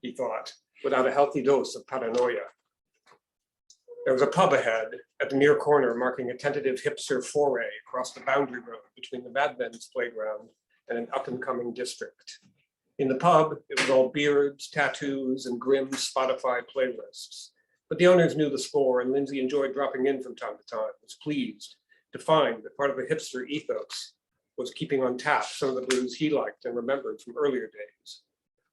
he thought, without a healthy dose of paranoia. There was a pub ahead at the near corner marking a tentative hipster foray across the boundary road between the Mad Men's playground and an up-and-coming district. In the pub, it was all beards, tattoos, and grim Spotify playlists. But the owners knew the score, and Lindsay enjoyed dropping in from time to time, was pleased to find that part of the hipster ethos was keeping on tap some of the brews he liked and remembered from earlier days.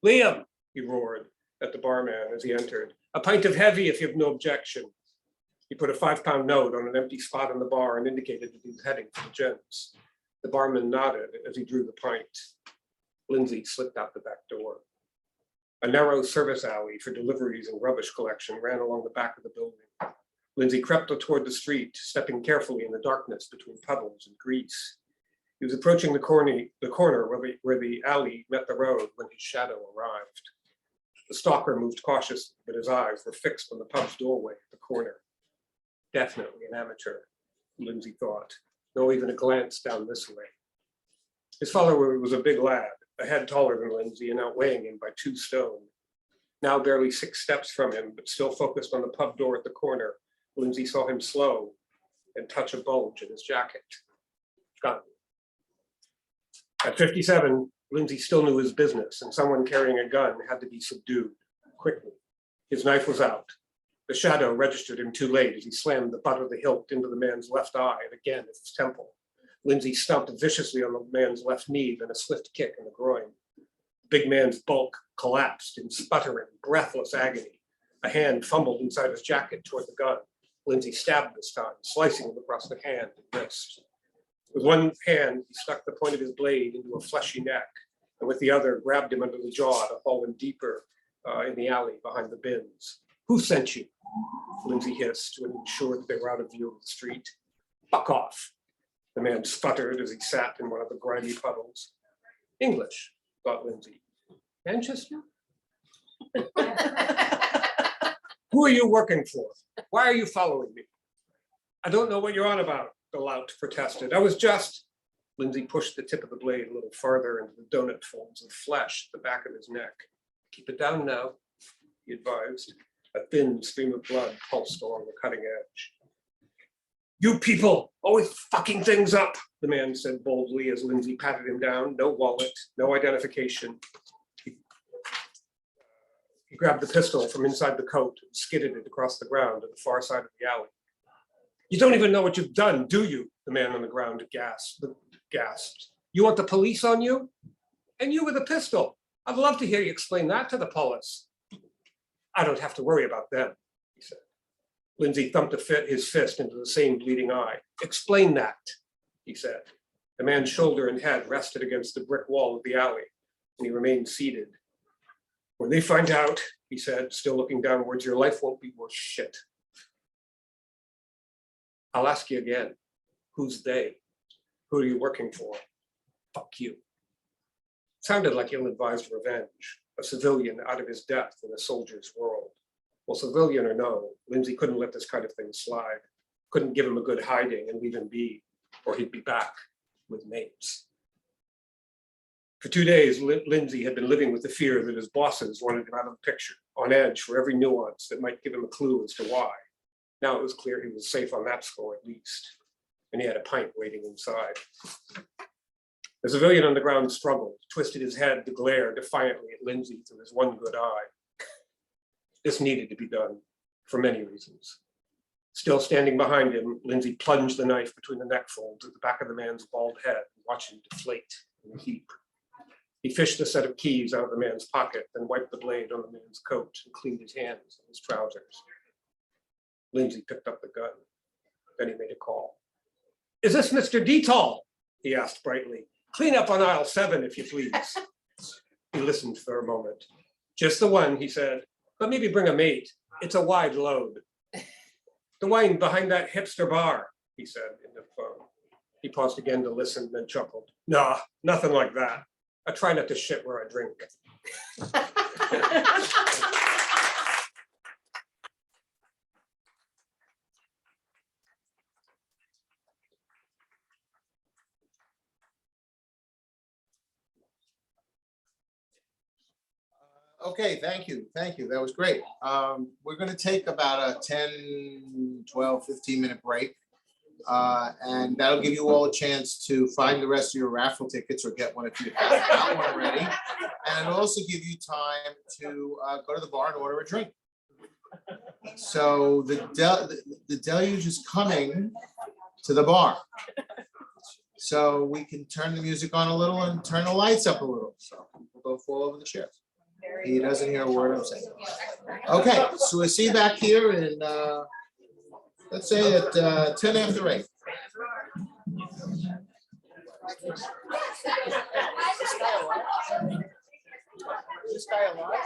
"Liam," he roared at the barman as he entered, "a pint of heavy if you have no objection." He put a 5-pound note on an empty spot in the bar and indicated that he was heading for the gents. The barman nodded as he drew the pint. Lindsay slipped out the back door. A narrow service alley for deliveries and rubbish collection ran along the back of the building. Lindsay crept toward the street, stepping carefully in the darkness between puddles and grease. He was approaching the corner where the alley met the road when his shadow arrived. The stalker moved cautiously, but his eyes were fixed on the pub's doorway at the corner. Definitely an amateur, Lindsay thought, no even a glance down this way. His follower was a big lad, a head taller than Lindsay and outweighing him by 2 stone. Now barely 6 steps from him, but still focused on the pub door at the corner, Lindsay saw him slow and touch a bulge in his jacket. Gun. At 57, Lindsay still knew his business, and someone carrying a gun had to be subdued quickly. His knife was out. The shadow registered him too late as he slammed the butt of the hilt into the man's left eye and again at his temple. Lindsay stomped viciously on the man's left knee, then a swift kick in the groin. The big man's bulk collapsed in sputtering, breathless agony. A hand fumbled inside his jacket toward the gun. Lindsay stabbed this time, slicing him across the hand and wrist. With one hand, he stuck the point of his blade into a fleshy neck, and with the other, grabbed him under the jaw to haul him deeper in the alley behind the bins. "Who sent you?" Lindsay hissed when he ensured that they were out of view of the street. "Fuck off," the man sputtered as he sat in one of the grimy puddles. "English," thought Lindsay. "Manchester?" "Who are you working for? Why are you following me?" "I don't know what you're on about," the lout protested. "I was just..." Lindsay pushed the tip of the blade a little farther into the donut folds of flesh at the back of his neck. "Keep it down now," he advised. A thin stream of blood pulsed along the cutting edge. "You people always fucking things up," the man said boldly as Lindsay patted him down. No wallet, no identification. He grabbed the pistol from inside the coat and skidded it across the ground to the far side of the alley. "You don't even know what you've done, do you?" The man on the ground gasped. "You want the police on you? And you with a pistol? I'd love to hear you explain that to the police." "I don't have to worry about them," he said. Lindsay thumped his fist into the same bleeding eye. "Explain that," he said. The man's shoulder and head rested against the brick wall of the alley, and he remained seated. "When they find out," he said, still looking downwards, "your life won't be worth shit." "I'll ask you again. Who's they? Who are you working for?" "Fuck you." Sounded like ill-advised revenge, a civilian out of his depth in a soldier's world. Well, civilian or no, Lindsay couldn't let this kind of thing slide. Couldn't give him a good hiding and leave him be, or he'd be back with mates. For 2 days, Lindsay had been living with the fear that his bosses wanted him out of the picture, on edge for every nuance that might give him a clue as to why. Now it was clear he was safe on that score at least, and he had a pint waiting inside. The civilian on the ground struggled, twisted his head to glare defiantly at Lindsay through his one good eye. This needed to be done for many reasons. Still standing behind him, Lindsay plunged the knife between the neck folds at the back of the man's bald head and watched him deflate in a heap. He fished a set of keys out of the man's pocket, then wiped the blade on the man's coat and cleaned his hands and his trousers. Lindsay picked up the gun. Then he made a call. "Is this Mr. Detall?" he asked brightly. "Clean up on aisle 7, if you please." He listened for a moment. "Just the one," he said, "but maybe bring a mate. It's a wide load." "The wine behind that hipster bar," he said in the phone. He paused again to listen, then chuckled. "Nah, nothing like that. I try not to shit where I drink." Okay, thank you. That was great. We're going to take about a 10, 12, 15-minute break. And that'll give you all a chance to find the rest of your raffle tickets or get one if you haven't got one already. And it'll also give you time to go to the bar and order a drink. So the deluge is coming to the bar. So we can turn the music on a little and turn the lights up a little, so people don't fall over the chairs. He doesn't hear a word I'm saying. Okay, so we'll see you back here in, let's say at 10 after 8. This guy alive?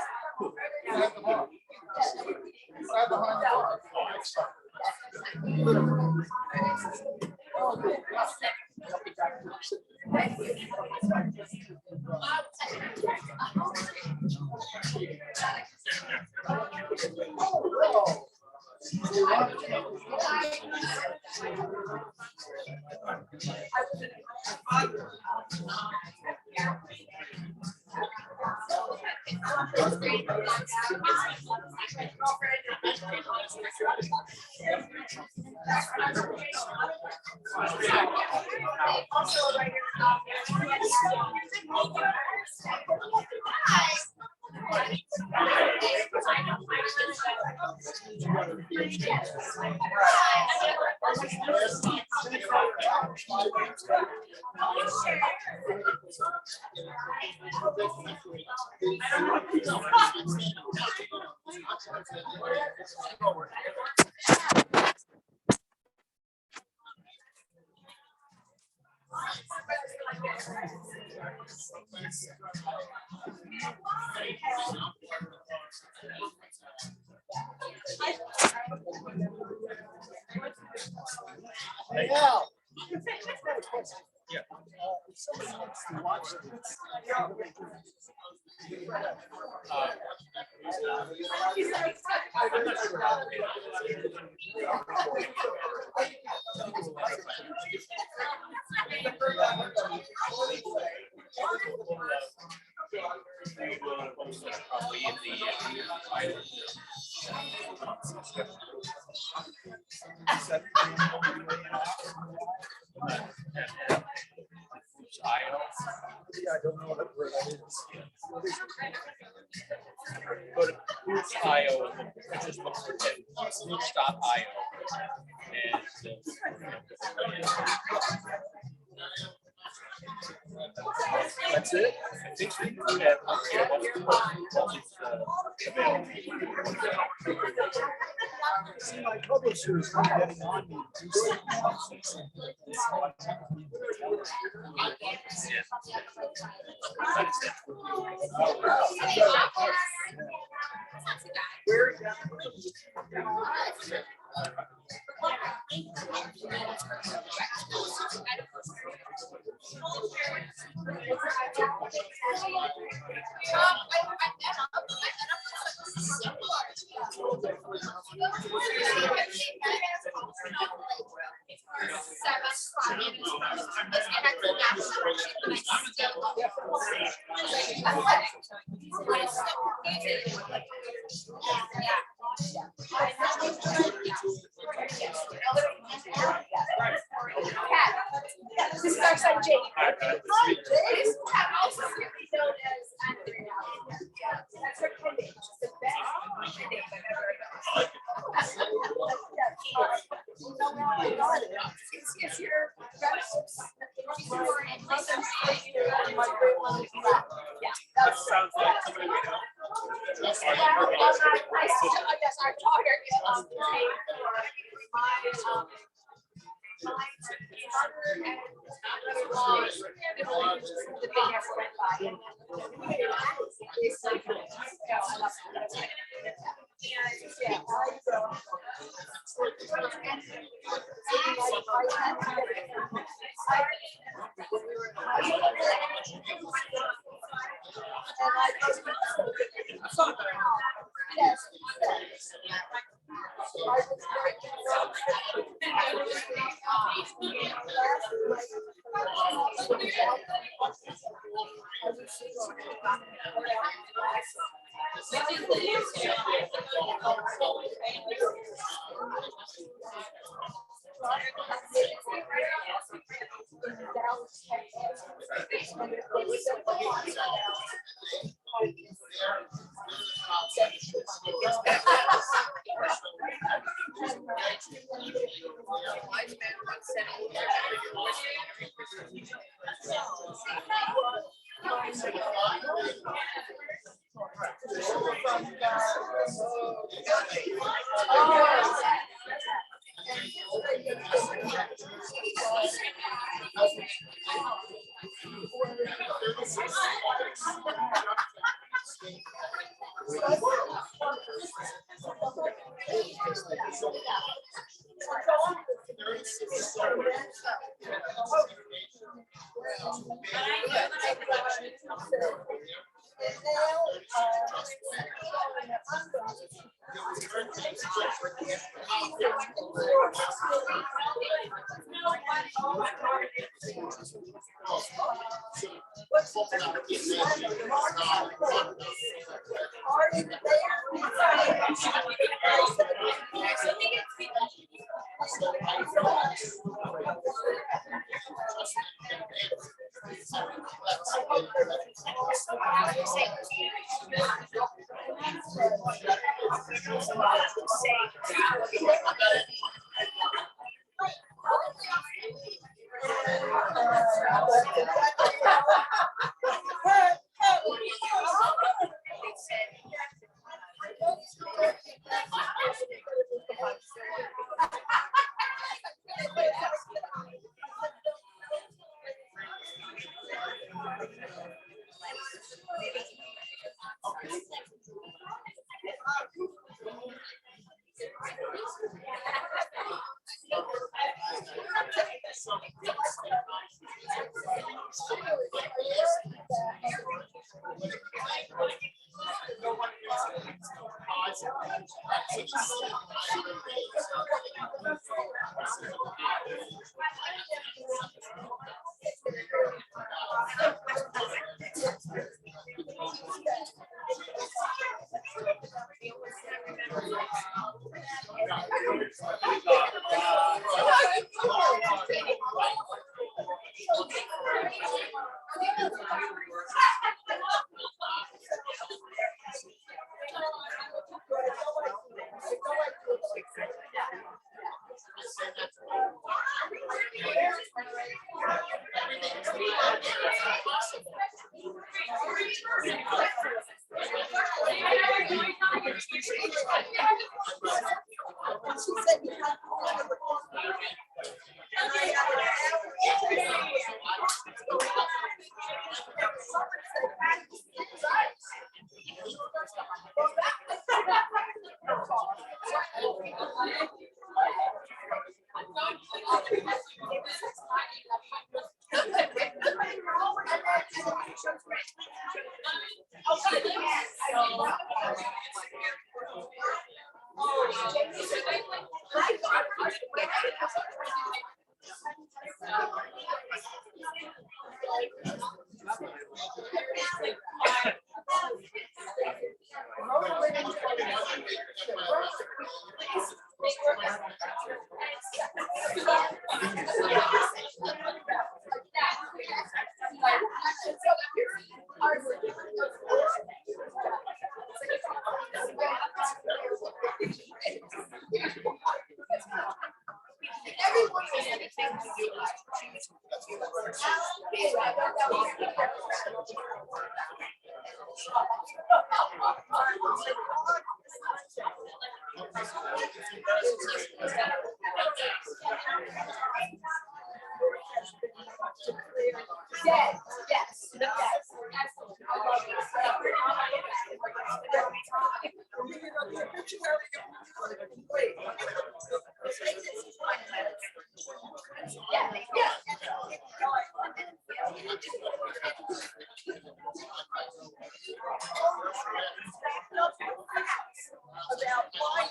Now, yeah. If somebody wants to watch this, I don't know where that is. Go to Boots IO and just look for it. Boots.io. That's it? I think we do have See, my publishers are getting on me. to do This is our son Jake. Hi, Jake. This cat also known as that's her pendant. She's the best pendant I've ever done. It's your That sounds like somebody we know. Yes, our daughter is Yes, yes, yes, absolutely. I love this. Yeah, yeah. About why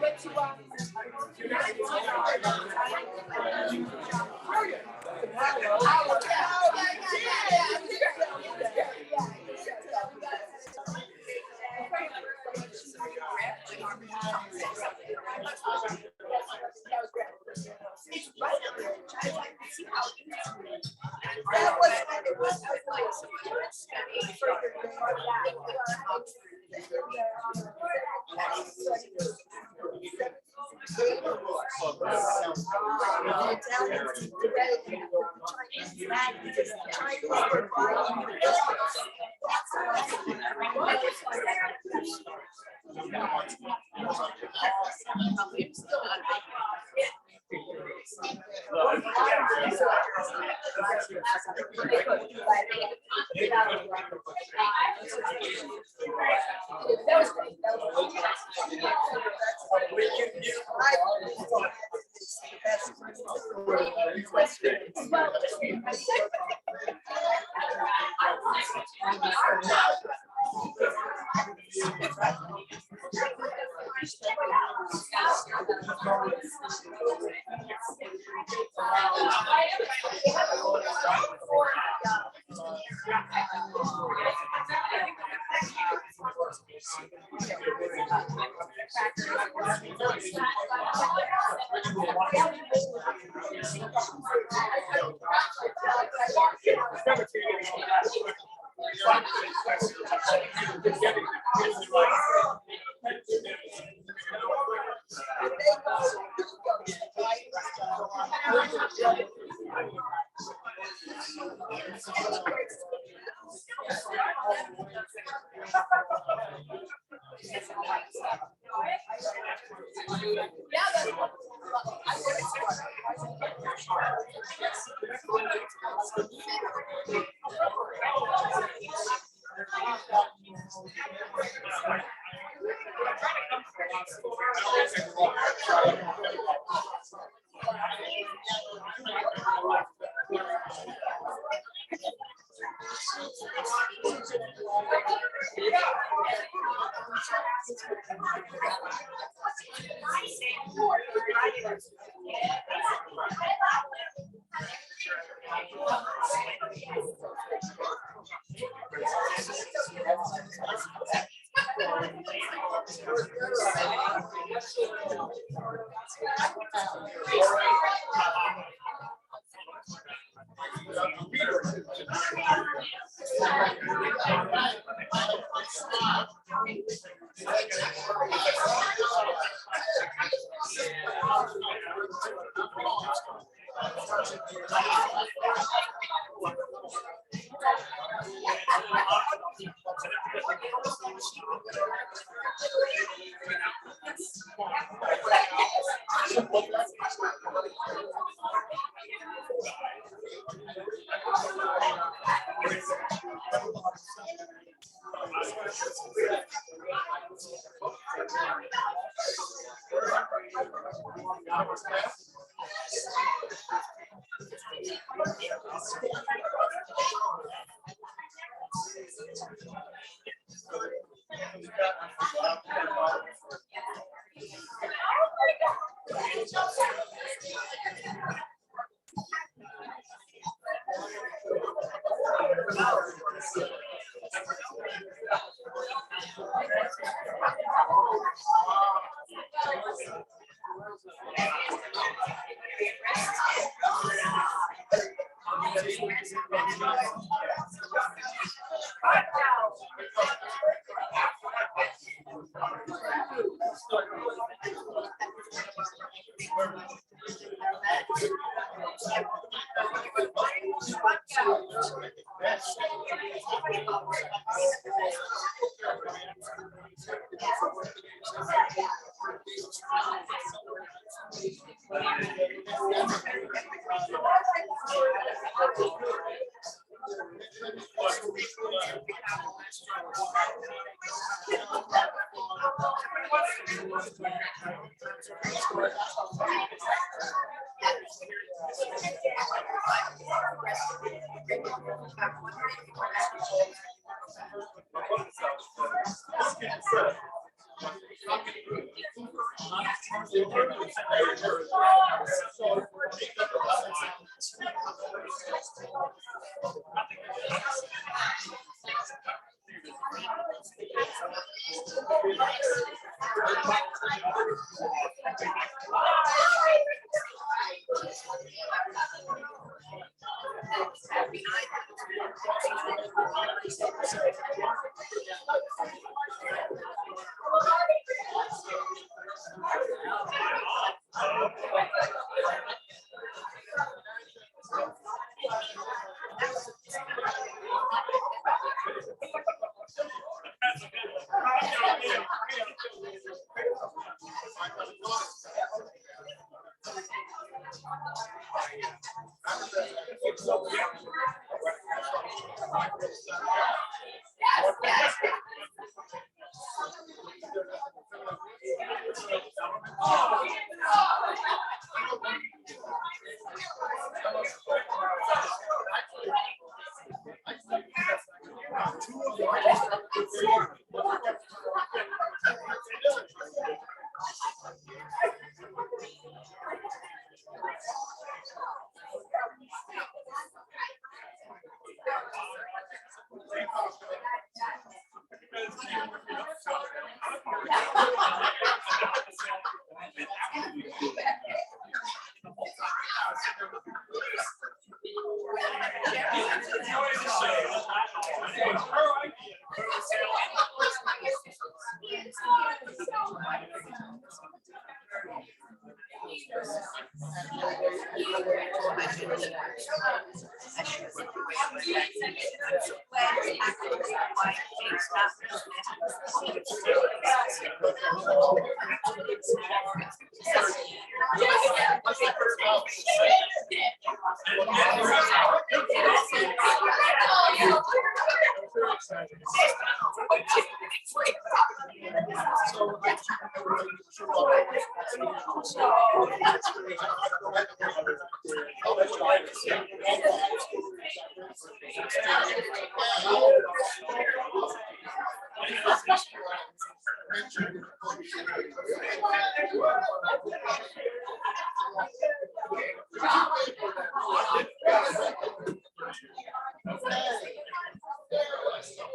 right.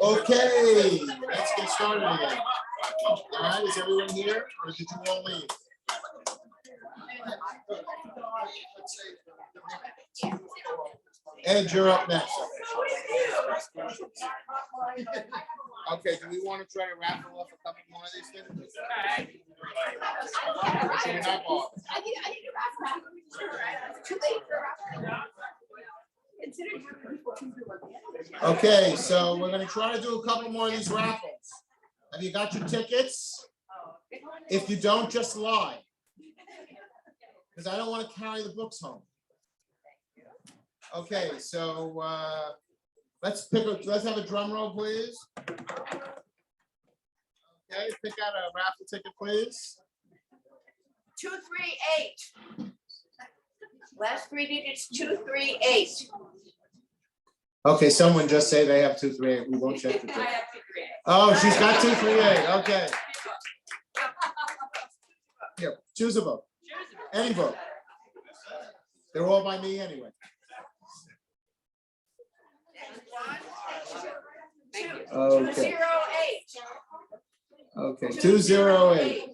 Okay, let's get started again. All right, is everyone here or did you all leave? Ed, you're up next. Okay, do we want to try to raffle off a couple more of these things? So we're not off. I need to wrap it up. It's too late for wrap. Okay, so we're gonna try to do a couple more of these raffles. Have you got your tickets? If you don't, just lie. Because I don't want to carry the books home. Okay, so let's have a drum roll, please. Okay, pick out a raffle ticket, please. 238. Last three digits, 238. Okay, someone just say they have 238. We won't check the ticket. Oh, she's got 238. Okay. Here, choose a book. Any book. They're all by me anyway. Okay. 208. Okay, 208.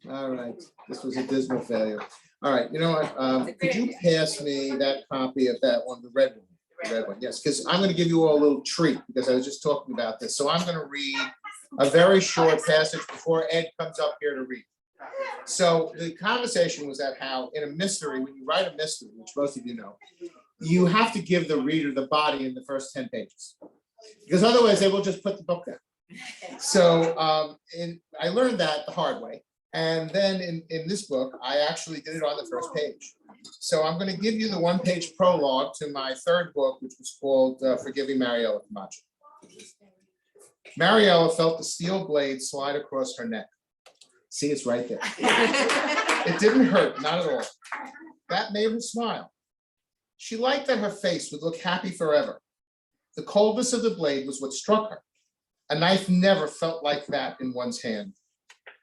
All right, this was a dismal failure. All right, you know what? Could you pass me that copy of that one, the red one? The red one, yes, because I'm going to give you all a little treat because I was just talking about this. So I'm going to read a very short passage before Ed comes up here to read. So the conversation was that how in a mystery, when you write a mystery, which most of you know, you have to give the reader the body in the first 10 pages because otherwise they will just put the book down. So I learned that the hard way. And then in this book, I actually did it on the first page. So I'm going to give you the one-page prologue to my third book, which was called Forgiving Mariella Camacho. Mariella felt the steel blade slide across her neck. See, it's right there. It didn't hurt, not at all. That made her smile. She liked that her face would look happy forever. The coldness of the blade was what struck her. A knife never felt like that in one's hand.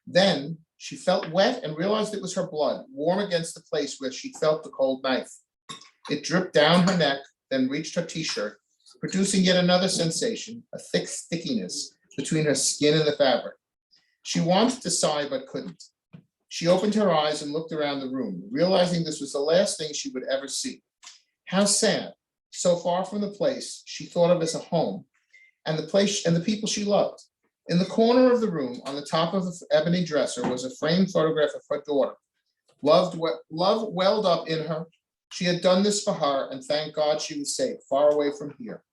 Then she felt wet and realized it was her blood, warm against the place where she felt the cold knife. It dripped down her neck, then reached her t-shirt, producing yet another sensation, a thick stickiness between her skin and the fabric. She wanted to sigh but couldn't. She opened her eyes and looked around the room, realizing this was the last thing she would ever see. How sad, so far from the place she thought of as a home, and the place and the people she loved. In the corner of the room, on the top of the ebony dresser, was a framed photograph of her daughter. Love welled up in her. She had done this for her, and thank God she was safe, far away from here.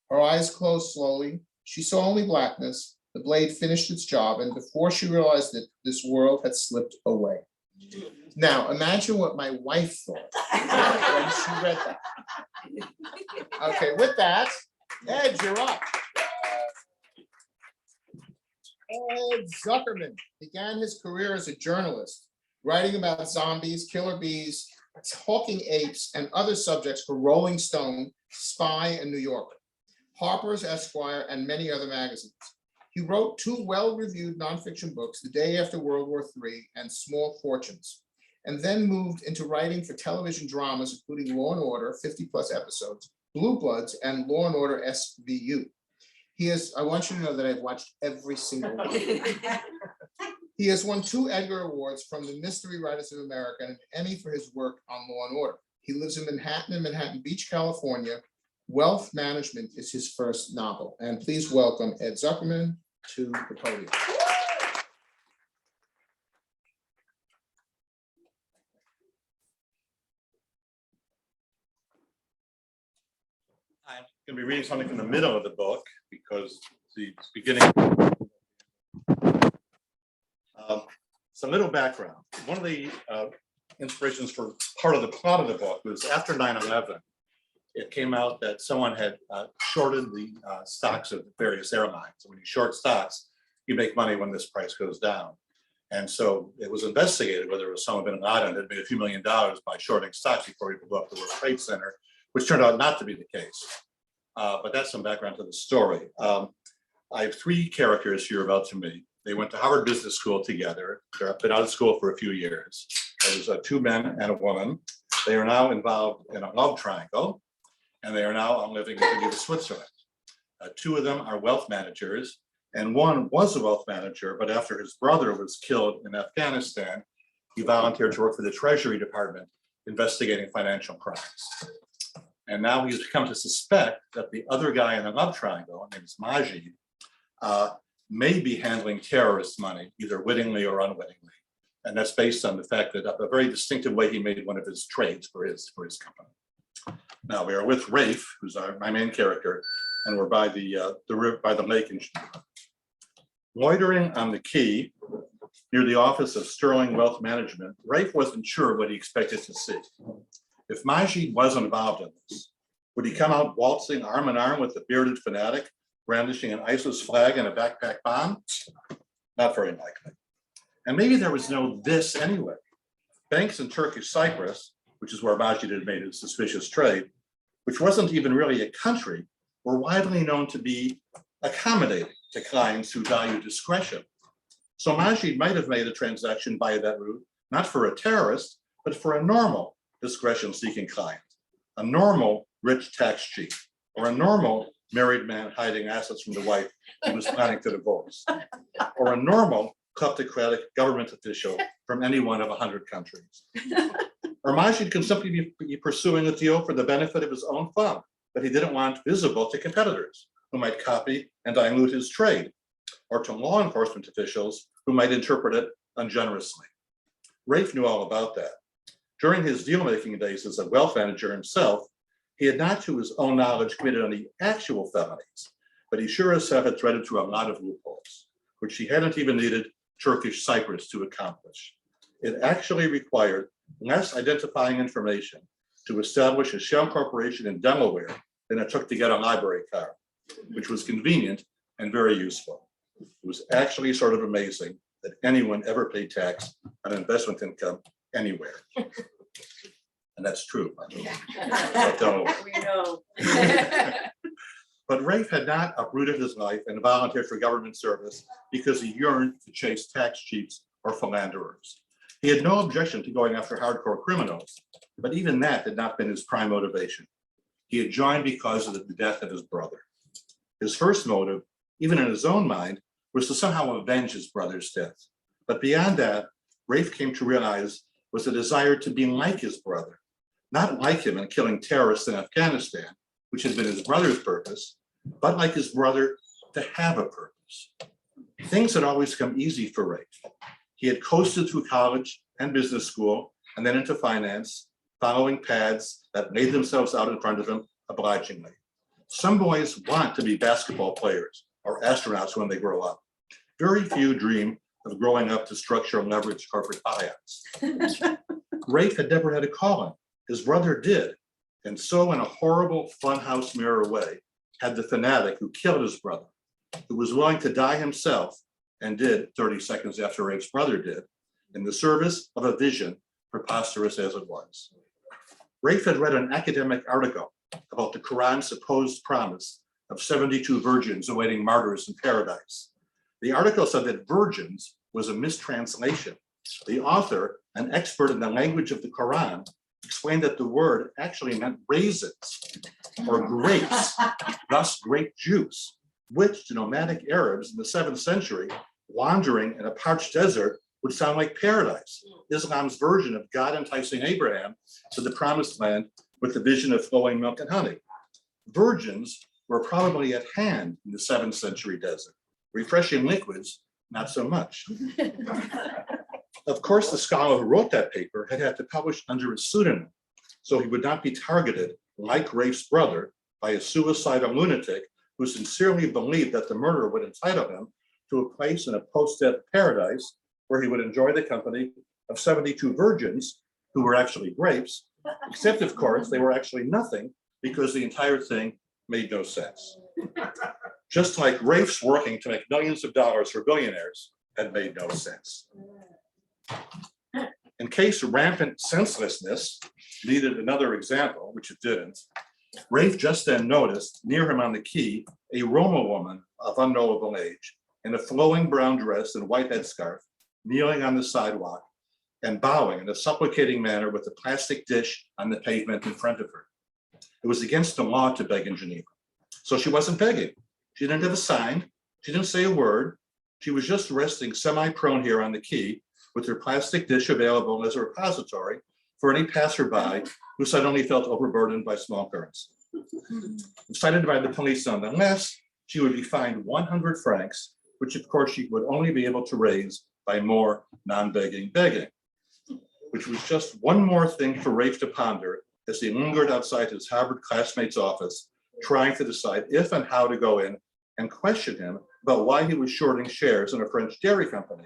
Her eyes closed slowly. She saw only blackness. The blade finished its job, and before she realized it, this world had slipped away. Now, imagine what my wife thought when she read that. Okay, with that, Ed, you're up. Ed Zuckerman began his career as a journalist, writing about zombies, killer bees, talking apes, and other subjects for Rolling Stone, Spy, and New Yorker, Harper's, Esquire, and many other magazines. He wrote 2 well-reviewed nonfiction books, The Day After World War III and Small Fortunes, and then moved into writing for television dramas, including Law and Order, 50+ episodes, Blue Bloods, and Law and Order SVU. I want you to know that I've watched every single one. He has won 2 Edgar Awards from the Mystery Writers of America and an Emmy for his work on Law and Order. He lives in Manhattan Beach, California. Wealth Management is his first novel. And please welcome Ed Zuckerman to the podium. I'm going to be reading something from the middle of the book because the beginning. Some little background. One of the inspirations for part of the plot of the book was after 9/11, it came out that someone had shorted the stocks of various airlines. When you short stocks, you make money when this price goes down. And so it was investigated whether it was Osama bin Laden that made a few $1 million by shorting stocks before he blew up the World Trade Center, which turned out not to be the case. But that's some background to the story. I have 3 characters you're about to meet. They went to Harvard Business School together. They've been out of school for a few years. There's 2 men and a woman. They are now involved in a love triangle, and they are now living in Geneva, Switzerland. 2 of them are wealth managers, and one was a wealth manager, but after his brother was killed in Afghanistan, he volunteered to work for the Treasury Department investigating financial crimes. And now he's come to suspect that the other guy in the love triangle, named Majid, may be handling terrorist money, either wittingly or unwittingly. And that's based on the fact that a very distinctive way he made one of his trades for his company. Now we are with Rafe, who's my main character, and we're by the river, by the lake in Geneva. Loitering on the quay near the office of Sterling Wealth Management, Rafe wasn't sure what he expected to see. If Majid was involved in this, would he come out waltzing arm in arm with the bearded fanatic, brandishing an ISIS flag and a backpack bomb? Not very likely. And maybe there was no this anyway. Banks in Turkish Cyprus, which is where Majid had made his suspicious trade, which wasn't even really a country, were widely known to be accommodating to clients who value discretion. So Majid might have made a transaction via that route, not for a terrorist, but for a normal discretion-seeking client, a normal rich tax chief, or a normal married man hiding assets from the wife he was planning to divorce, or a normal kleptocratic government official from any one of 100 countries. Or Majid can simply be pursuing a deal for the benefit of his own fund, but he didn't want visible to competitors who might copy and dilute his trade, or to law enforcement officials who might interpret it ungenerously. Rafe knew all about that. During his deal-making days as a wealth manager himself, he had not to his own knowledge committed any actual felonies, but he sure as hell had threaded through a lot of loopholes, which he hadn't even needed Turkish Cyprus to accomplish. It actually required less identifying information to establish a shell corporation in Delaware than it took to get a library card, which was convenient and very useful. It was actually sort of amazing that anyone ever paid tax on investment income anywhere. And that's true. We know. But Rafe had not uprooted his life and volunteered for government service because he yearned to chase tax cheats or philanderers. He had no objection to going after hardcore criminals, but even that had not been his prime motivation. He had joined because of the death of his brother. His first motive, even in his own mind, was to somehow avenge his brother's death. But beyond that, Rafe came to realize was a desire to be like his brother, not like him in killing terrorists in Afghanistan, which had been his brother's purpose, but like his brother to have a purpose. Things had always come easy for Rafe. He had coasted through college and business school and then into finance, following paths that made themselves out in front of him obligingly. Some boys want to be basketball players or astronauts when they grow up. Very few dream of growing up to structure and leverage corporate buyouts. Rafe had never had a calling. His brother did. And so in a horrible funhouse mirror way, had the fanatic who killed his brother, who was willing to die himself and did 30 seconds after Rafe's brother did, in the service of a vision, preposterous as it was. Rafe had read an academic article about the Quran's supposed promise of 72 virgins awaiting martyrs in paradise. The article said that virgins was a mistranslation. The author, an expert in the language of the Quran, explained that the word actually meant raisins or grapes, thus grape juice, which to nomadic Arabs in the 7th century, wandering in a parched desert, would sound like paradise, Islam's version of God enticing Abraham to the promised land with the vision of flowing milk and honey. Virgins were probably at hand in the 7th century desert. Refreshing liquids, not so much. Of course, the scholar who wrote that paper had had to publish under a pseudonym, so he would not be targeted, like Rafe's brother, by a suicidal lunatic who sincerely believed that the murder would entitle him to a place in a post-death paradise where he would enjoy the company of 72 virgins who were actually grapes, except of course they were actually nothing because the entire thing made no sense. Just like Rafe's working to make millions of dollars for billionaires had made no sense. In case rampant senselessness needed another example, which it didn't, Rafe just then noticed near him on the quay a Roma woman of unknowable age in a flowing brown dress and white headscarf, kneeling on the sidewalk and bowing in a supplicating manner with a plastic dish on the pavement in front of her. It was against the law to beg in Geneva. So she wasn't begging. She didn't have a sign. She didn't say a word. She was just resting semi-prone here on the quay with her plastic dish available as a repository for any passerby who suddenly felt overburdened by small currents. Cited by the police nonetheless, she would be fined 100 francs, which of course she would only be able to raise by more non-begging begging, which was just one more thing for Rafe to ponder as he lingered outside his Harvard classmate's office, trying to decide if and how to go in and question him about why he was shorting shares in a French dairy company.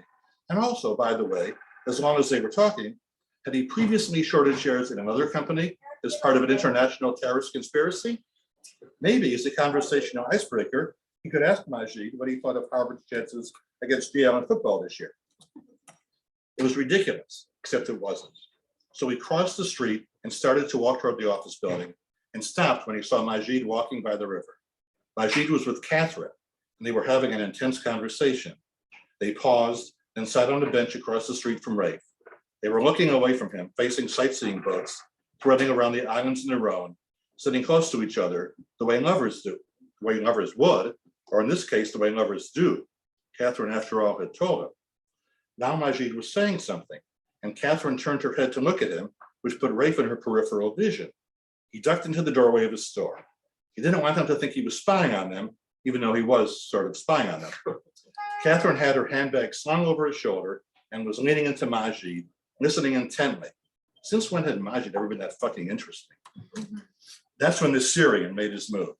And also, by the way, as long as they were talking, had he previously shorted shares in another company as part of an international terrorist conspiracy? Maybe as a conversational icebreaker, he could ask Majid what he thought of Harvard's chances against Yale in football this year. It was ridiculous, except it wasn't. So he crossed the street and started to walk toward the office building and stopped when he saw Majid walking by the river. Majid was with Catherine, and they were having an intense conversation. They paused and sat on a bench across the street from Rafe. They were looking away from him, facing sightseeing boats, threading around the islands in the Rhone, sitting close to each other, the way lovers do, the way lovers would, or in this case, the way lovers do. Catherine, after all, had told him. Now Majid was saying something, and Catherine turned her head to look at him, which put Rafe in her peripheral vision. He ducked into the doorway of his store. He didn't want them to think he was spying on them, even though he was sort of spying on them. Catherine had her handbag slung over his shoulder and was leaning into Majid, listening intently. Since when had Majid ever been that fucking interesting? That's when this Syrian made his move.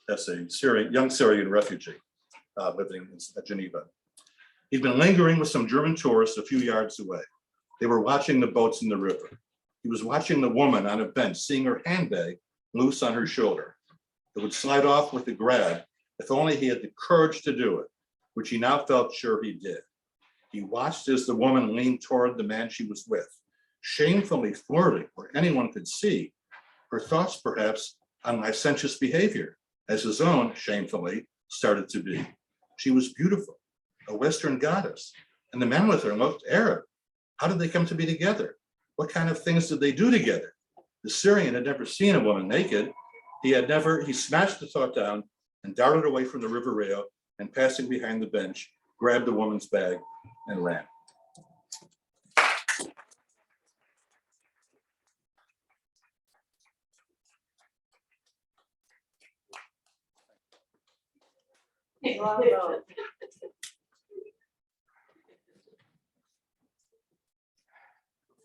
That's a young Syrian refugee living in Geneva. He'd been lingering with some German tourists a few yards away. They were watching the boats in the river. He was watching the woman on a bench, seeing her handbag loose on her shoulder. It would slide off with a grab if only he had the courage to do it, which he now felt sure he did. He watched as the woman leaned toward the man she was with, shamefully flirting where anyone could see, her thoughts perhaps on licentious behavior, as his own, shamefully, started to be. She was beautiful, a Western goddess, And the man with her looked Arab. How did they come to be together? What kind of things did they do together? The Syrian had never seen a woman naked. He smashed the thought down and darted away from the river rail and passing behind the bench, grabbed the woman's bag and ran.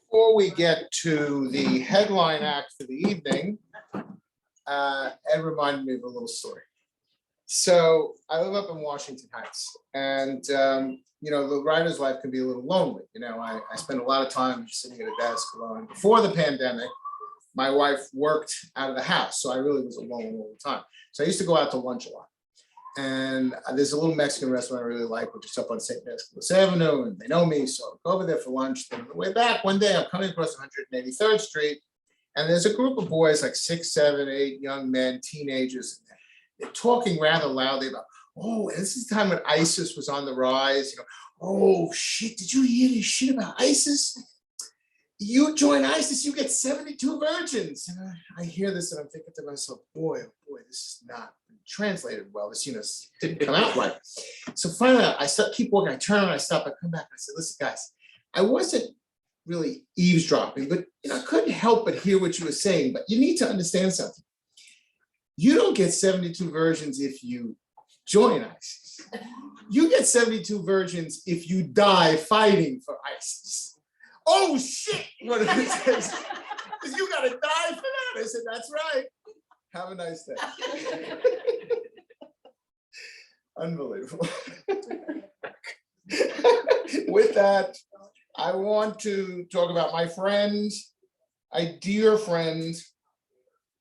Before we get to the headline act for the evening, Ed reminded me of a little story. So I live up in Washington Heights, and the writer's life can be a little lonely. I spend a lot of time sitting at a desk alone. Before the pandemic, my wife worked out of the house, so I really was alone all the time. So I used to go out to lunch a lot. And there's a little Mexican restaurant I really like, which is up on St. Nicholas Avenue, and they know me, so I go over there for lunch. Then on the way back, one day I'm coming across 183rd Street, and there's a group of boys, like 6, 7, 8 young men, teenagers. They're talking rather loudly about, oh, this is the time when ISIS was on the rise. Oh shit, did you hear this shit about ISIS? You join ISIS, you get 72 virgins. And I hear this and I'm thinking to myself, boy, oh boy, this is not translated well. This, didn't come out right. So finally, I keep walking, I turn and I stop, I come back and I said, listen, guys, I wasn't really eavesdropping, but I couldn't help but hear what you were saying. But you need to understand something. You don't get 72 virgins if you join ISIS. You get 72 virgins if you die fighting for ISIS. Oh shit! What it says, because you gotta die for that. I said, that's right. Have a nice day. Unbelievable. With that, I want to talk about my friend, a dear friend.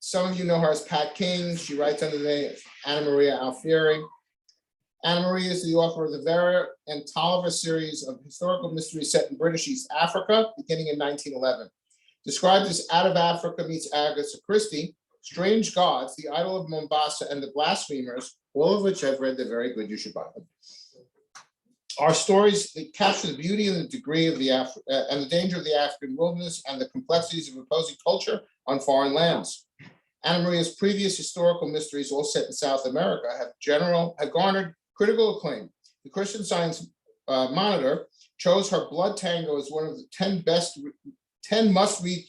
Some of you know her as Pat King. She writes under the name Anna Maria Alfieri. Anna Maria is the author of the Vera and Tolliver series of historical mysteries set in British East Africa, beginning in 1911. Described as Out of Africa meets Agatha Christie, Strange Gods, The Idol of Mombasa, and The Blasphemers, all of which I've read. They're very good. You should buy them. Our stories capture the beauty and the degree of and the danger of the African wilderness and the complexities of opposing culture on foreign lands. Anna Maria's previous historical mysteries, all set in South America, have garnered critical acclaim. The Christian Science Monitor chose her Blood Tango as one of the 10 must-read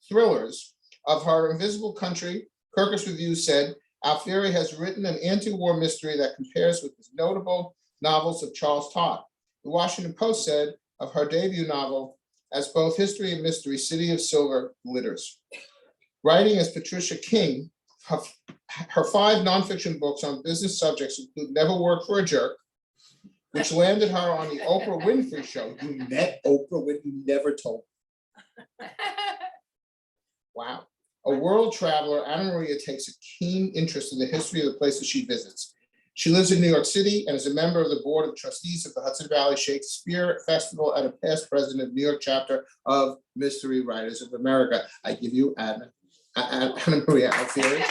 thrillers of her Invisible Country. Kirkus Review said, Alfieri has written an anti-war mystery that compares with the notable novels of Charles Todd. The Washington Post said of her debut novel, as both history and mystery, City of Silver glitters. Writing as Patricia King, her 5 nonfiction books on business subjects include Never Work for a Jerk, which landed her on the Oprah Winfrey Show. You met Oprah Winfrey, you never told me. Wow. A world traveler, Anna Maria takes a keen interest in the history of the places she visits. She lives in New York City and is a member of the Board of Trustees of the Hudson Valley Shakespeare Festival and a past president of New York chapter of Mystery Writers of America. I give you Anna Maria Alfieri.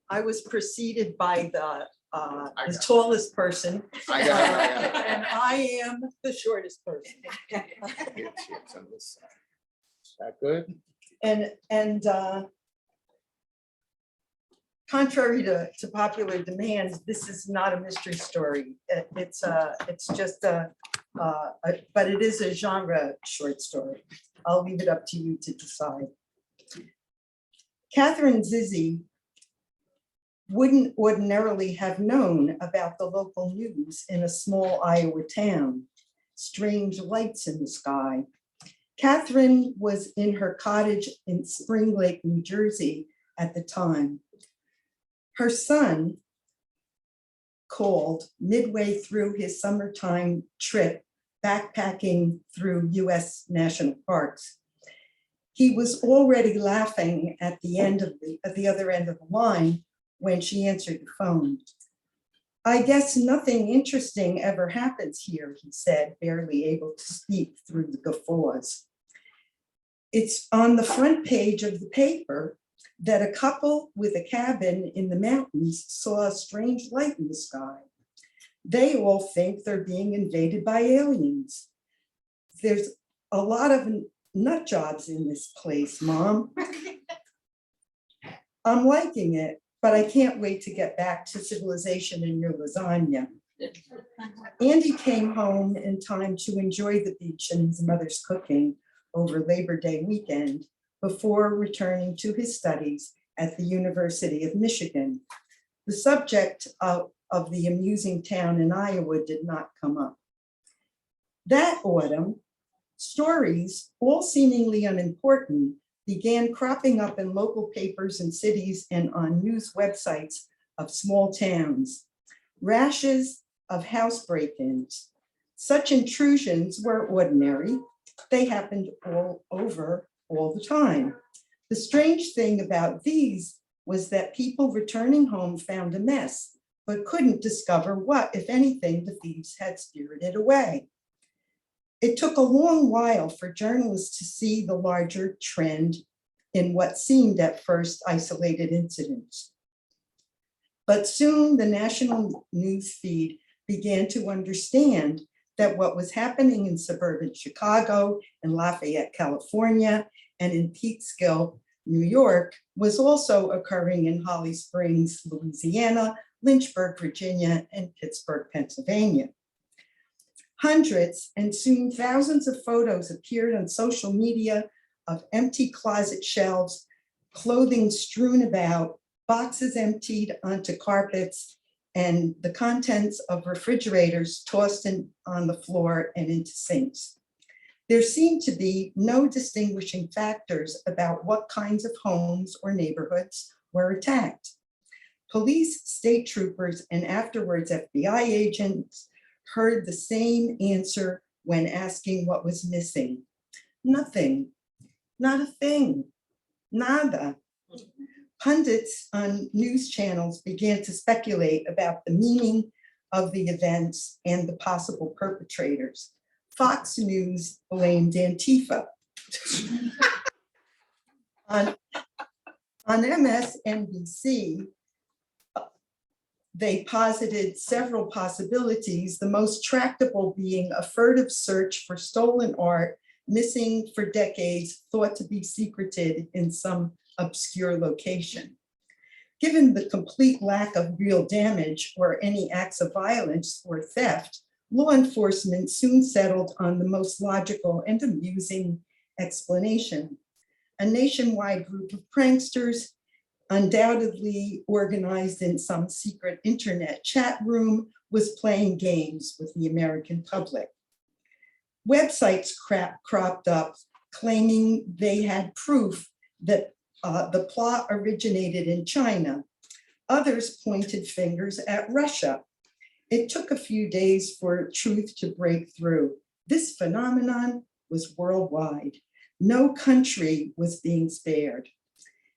I was preceded by the tallest person. I got it. And I am the shortest person. It's on this side. Is that good? And contrary to popular demand, this is not a mystery story. It's just but it is a genre short story. I'll leave it up to you to decide. Catherine Zizzi wouldn't ordinarily have known about the local news in a small Iowa town. Strange lights in the sky. Catherine was in her cottage in Spring Lake, New Jersey at the time. Her son called midway through his summertime trip backpacking through US national parks. He was already laughing at the other end of the line when she answered the phone. I guess nothing interesting ever happens here, he said, barely able to speak through the guffaws. It's on the front page of the paper that a couple with a cabin in the mountains saw a strange light in the sky. They all think they're being invaded by aliens. There's a lot of nut jobs in this place, Mom. I'm liking it, but I can't wait to get back to civilization and your lasagna. Andy came home in time to enjoy the beach and his mother's cooking over Labor Day weekend before returning to his studies at the University of Michigan. The subject of the amusing town in Iowa did not come up. That autumn, stories, all seemingly unimportant, began cropping up in local papers and cities and on news websites of small towns. Rashes of house break-ins. Such intrusions were ordinary. They happened all over all the time. The strange thing about these was that people returning home found a mess, but couldn't discover what, if anything, the thieves had spirited away. It took a long while for journalists to see the larger trend in what seemed at first isolated incidents. But soon the national news feed began to understand that what was happening in suburban Chicago and Lafayette, California, and in Peekskill, New York, was also occurring in Holly Springs, Louisiana, Lynchburg, Virginia, and Pittsburgh, Pennsylvania. Hundreds and soon thousands of photos appeared on social media of empty closet shelves, clothing strewn about, boxes emptied onto carpets, and the contents of refrigerators tossed on the floor and into sinks. There seemed to be no distinguishing factors about what kinds of homes or neighborhoods were attacked. Police, state troopers, and afterwards FBI agents heard the same answer when asking what was missing. Nothing, not a thing, nada. Pundits on news channels began to speculate about the meaning of the events and the possible perpetrators. Fox News blamed Antifa. On MSNBC, they posited several possibilities, the most tractable being a furtive search for stolen art, missing for decades, thought to be secreted in some obscure location. Given the complete lack of real damage or any acts of violence or theft, law enforcement soon settled on the most logical and amusing explanation. A nationwide group of pranksters, undoubtedly organized in some secret internet chat room, was playing games with the American public. Websites cropped up claiming they had proof that the plot originated in China. Others pointed fingers at Russia. It took a few days for truth to break through. This phenomenon was worldwide. No country was being spared.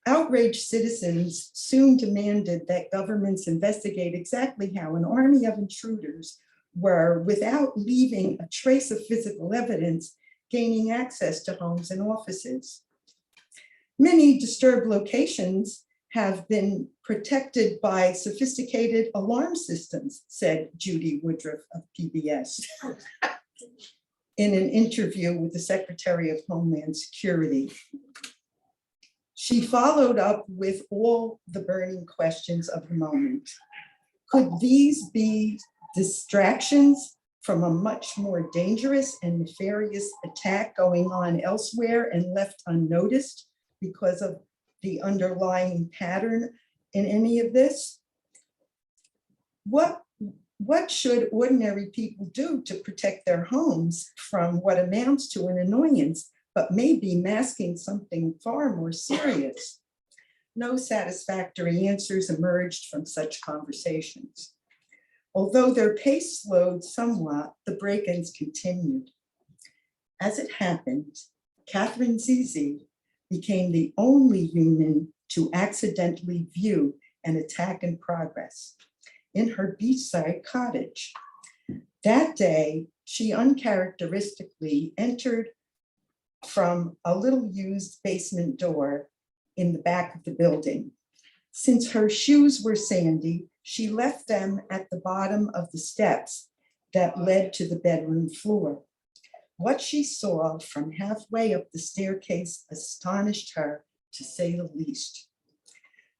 Outraged citizens soon demanded that governments investigate exactly how an army of intruders were, without leaving a trace of physical evidence, gaining access to homes and offices. Many disturbed locations have been protected by sophisticated alarm systems, said Judy Woodruff of PBS in an interview with the Secretary of Homeland Security. She followed up with all the burning questions of the moment. Could these be distractions from a much more dangerous and nefarious attack going on elsewhere and left unnoticed because of the underlying pattern in any of this? What should ordinary people do to protect their homes from what amounts to an annoyance, but may be masking something far more serious? No satisfactory answers emerged from such conversations. Although their pace slowed somewhat, the break-ins continued. As it happened, Catherine Zizi became the only human to accidentally view an attack in progress in her beachside cottage. That day, she uncharacteristically entered from a little used basement door in the back of the building. Since her shoes were sandy, she left them at the bottom of the steps that led to the bedroom floor. What she saw from halfway up the staircase astonished her, to say the least.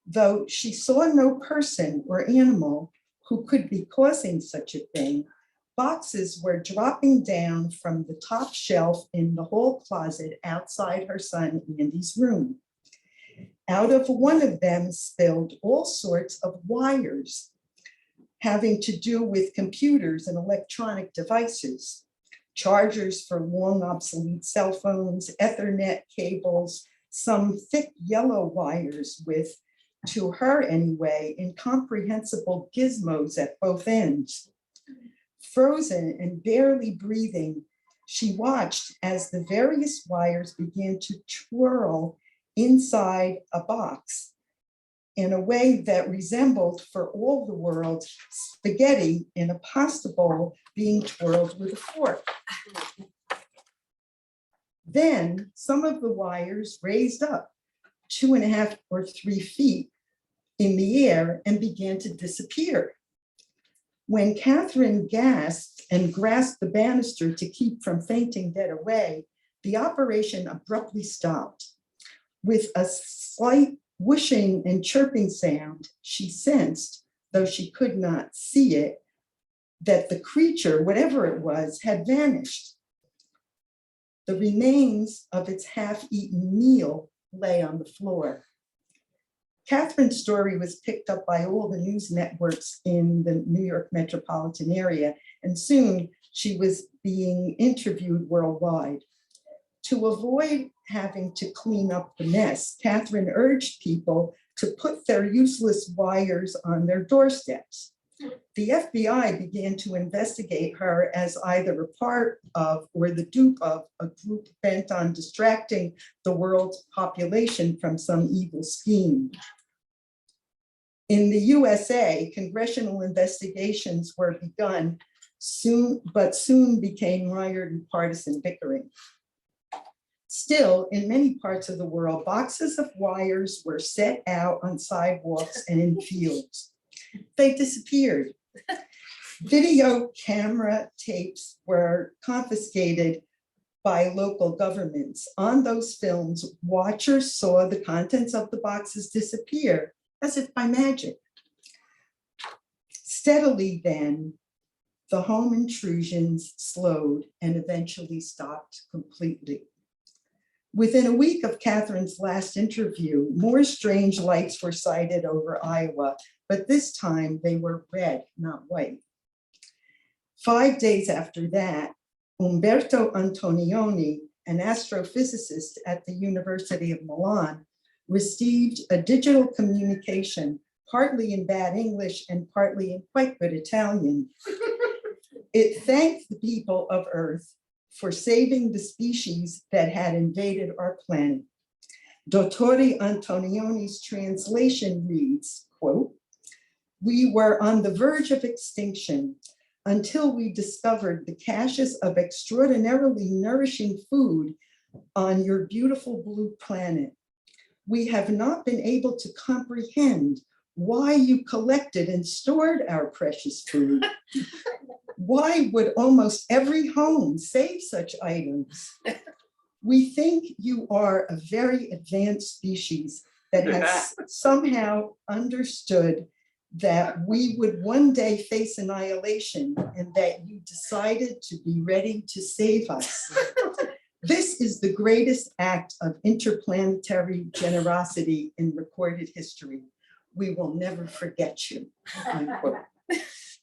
Though she saw no person or animal who could be causing such a thing, boxes were dropping down from the top shelf in the hall closet outside her son Andy's room. Out of one of them spilled all sorts of wires having to do with computers and electronic devices, chargers for long obsolete cell phones, Ethernet cables, some thick yellow wires with, to her anyway, incomprehensible gizmos at both ends. Frozen and barely breathing, she watched as the various wires began to twirl inside a box in a way that resembled, for all the world, spaghetti in a pasta bowl being twirled with a fork. Then some of the wires raised up 2.5 or 3 feet in the air and began to disappear. When Catherine gasped and grasped the banister to keep from fainting dead away, the operation abruptly stopped. With a slight whooshing and chirping sound, she sensed, though she could not see it, that the creature, whatever it was, had vanished. The remains of its half-eaten meal lay on the floor. Catherine's story was picked up by all the news networks in the New York metropolitan area, and soon she was being interviewed worldwide. To avoid having to clean up the mess, Catherine urged people to put their useless wires on their doorsteps. The FBI began to investigate her as either a part of or the dupe of a group bent on distracting the world's population from some evil scheme. In the USA, congressional investigations were begun but soon became mired in partisan bickering. Still, in many parts of the world, boxes of wires were set out on sidewalks and in fields. They disappeared. Video camera tapes were confiscated by local governments. On those films, watchers saw the contents of the boxes disappear as if by magic. Steadily then, the home intrusions slowed and eventually stopped completely. Within a week of Catherine's last interview, more strange lights were sighted over Iowa, but this time they were red, not white. 5 days after that, Umberto Antonioni, an astrophysicist at the University of Milan, received a digital communication, partly in bad English and partly in quite good Italian. It thanked the people of Earth for saving the species that had invaded our planet. Dottori Antonioni's translation reads, quote, "We were on the verge of extinction until we discovered the caches of extraordinarily nourishing food on your beautiful blue planet. We have not been able to comprehend why you collected and stored our precious food. Why would almost every home save such items? We think you are a very advanced species that has somehow understood that we would one day face annihilation and that you decided to be ready to save us. This is the greatest act of interplanetary generosity in recorded history. We will never forget you." Unquote.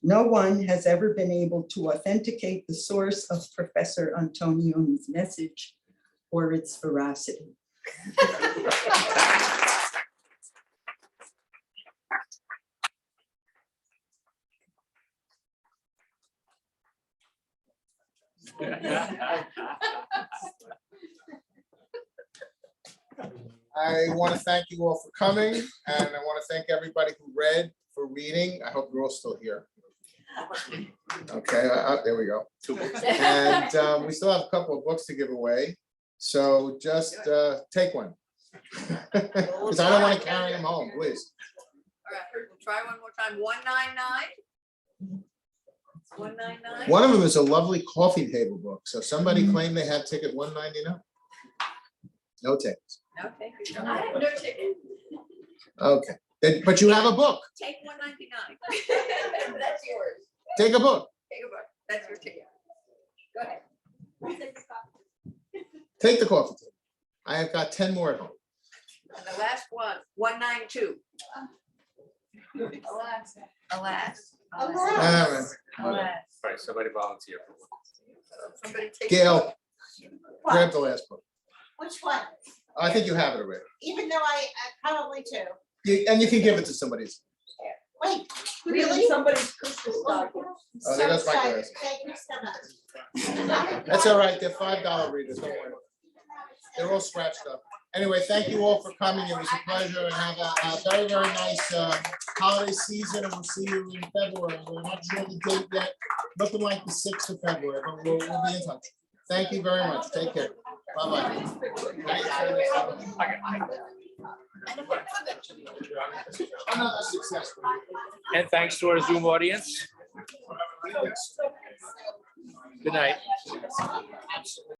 No one has ever been able to authenticate the source of Professor Antonioni's message or its veracity. I want to thank you all for coming, and I want to thank everybody who read for reading. I hope you're all still here. Okay, there we go. And we still have a couple of books to give away. So just take one. Because I don't want to carry them home, please. All right, we'll try one more time. 199. 199. One of them is a lovely coffee table book. So somebody claimed they had ticket 199. No tickets. Okay. I have no ticket. Okay. But you have a book. Take 199. That's yours. Take a book. Take a book. That's your ticket. Go ahead. Take the coffee table. I have got 10 more at home. And the last one, 192. Alas. Alas. All right. All right, somebody volunteer. Somebody take. Gail, grab the last book. Which one? I think you have it already. Even though I probably do. And you can give it to somebody. Wait, Really? really? Somebody's Christmas stocking. Oh, there goes my So glass. excited. Thank you so much. That's all right. They're $5 readers. Don't worry. They're all scratched up. Anyway, thank you all for coming. It was a pleasure and have a very, very nice holiday season. And we'll see you in February. We're not sure the date yet. Looking like the 6th of February, but we'll be in touch. Thank you very much. Take care. Bye-bye. Another success. And thanks to our Zoom audience. Good night.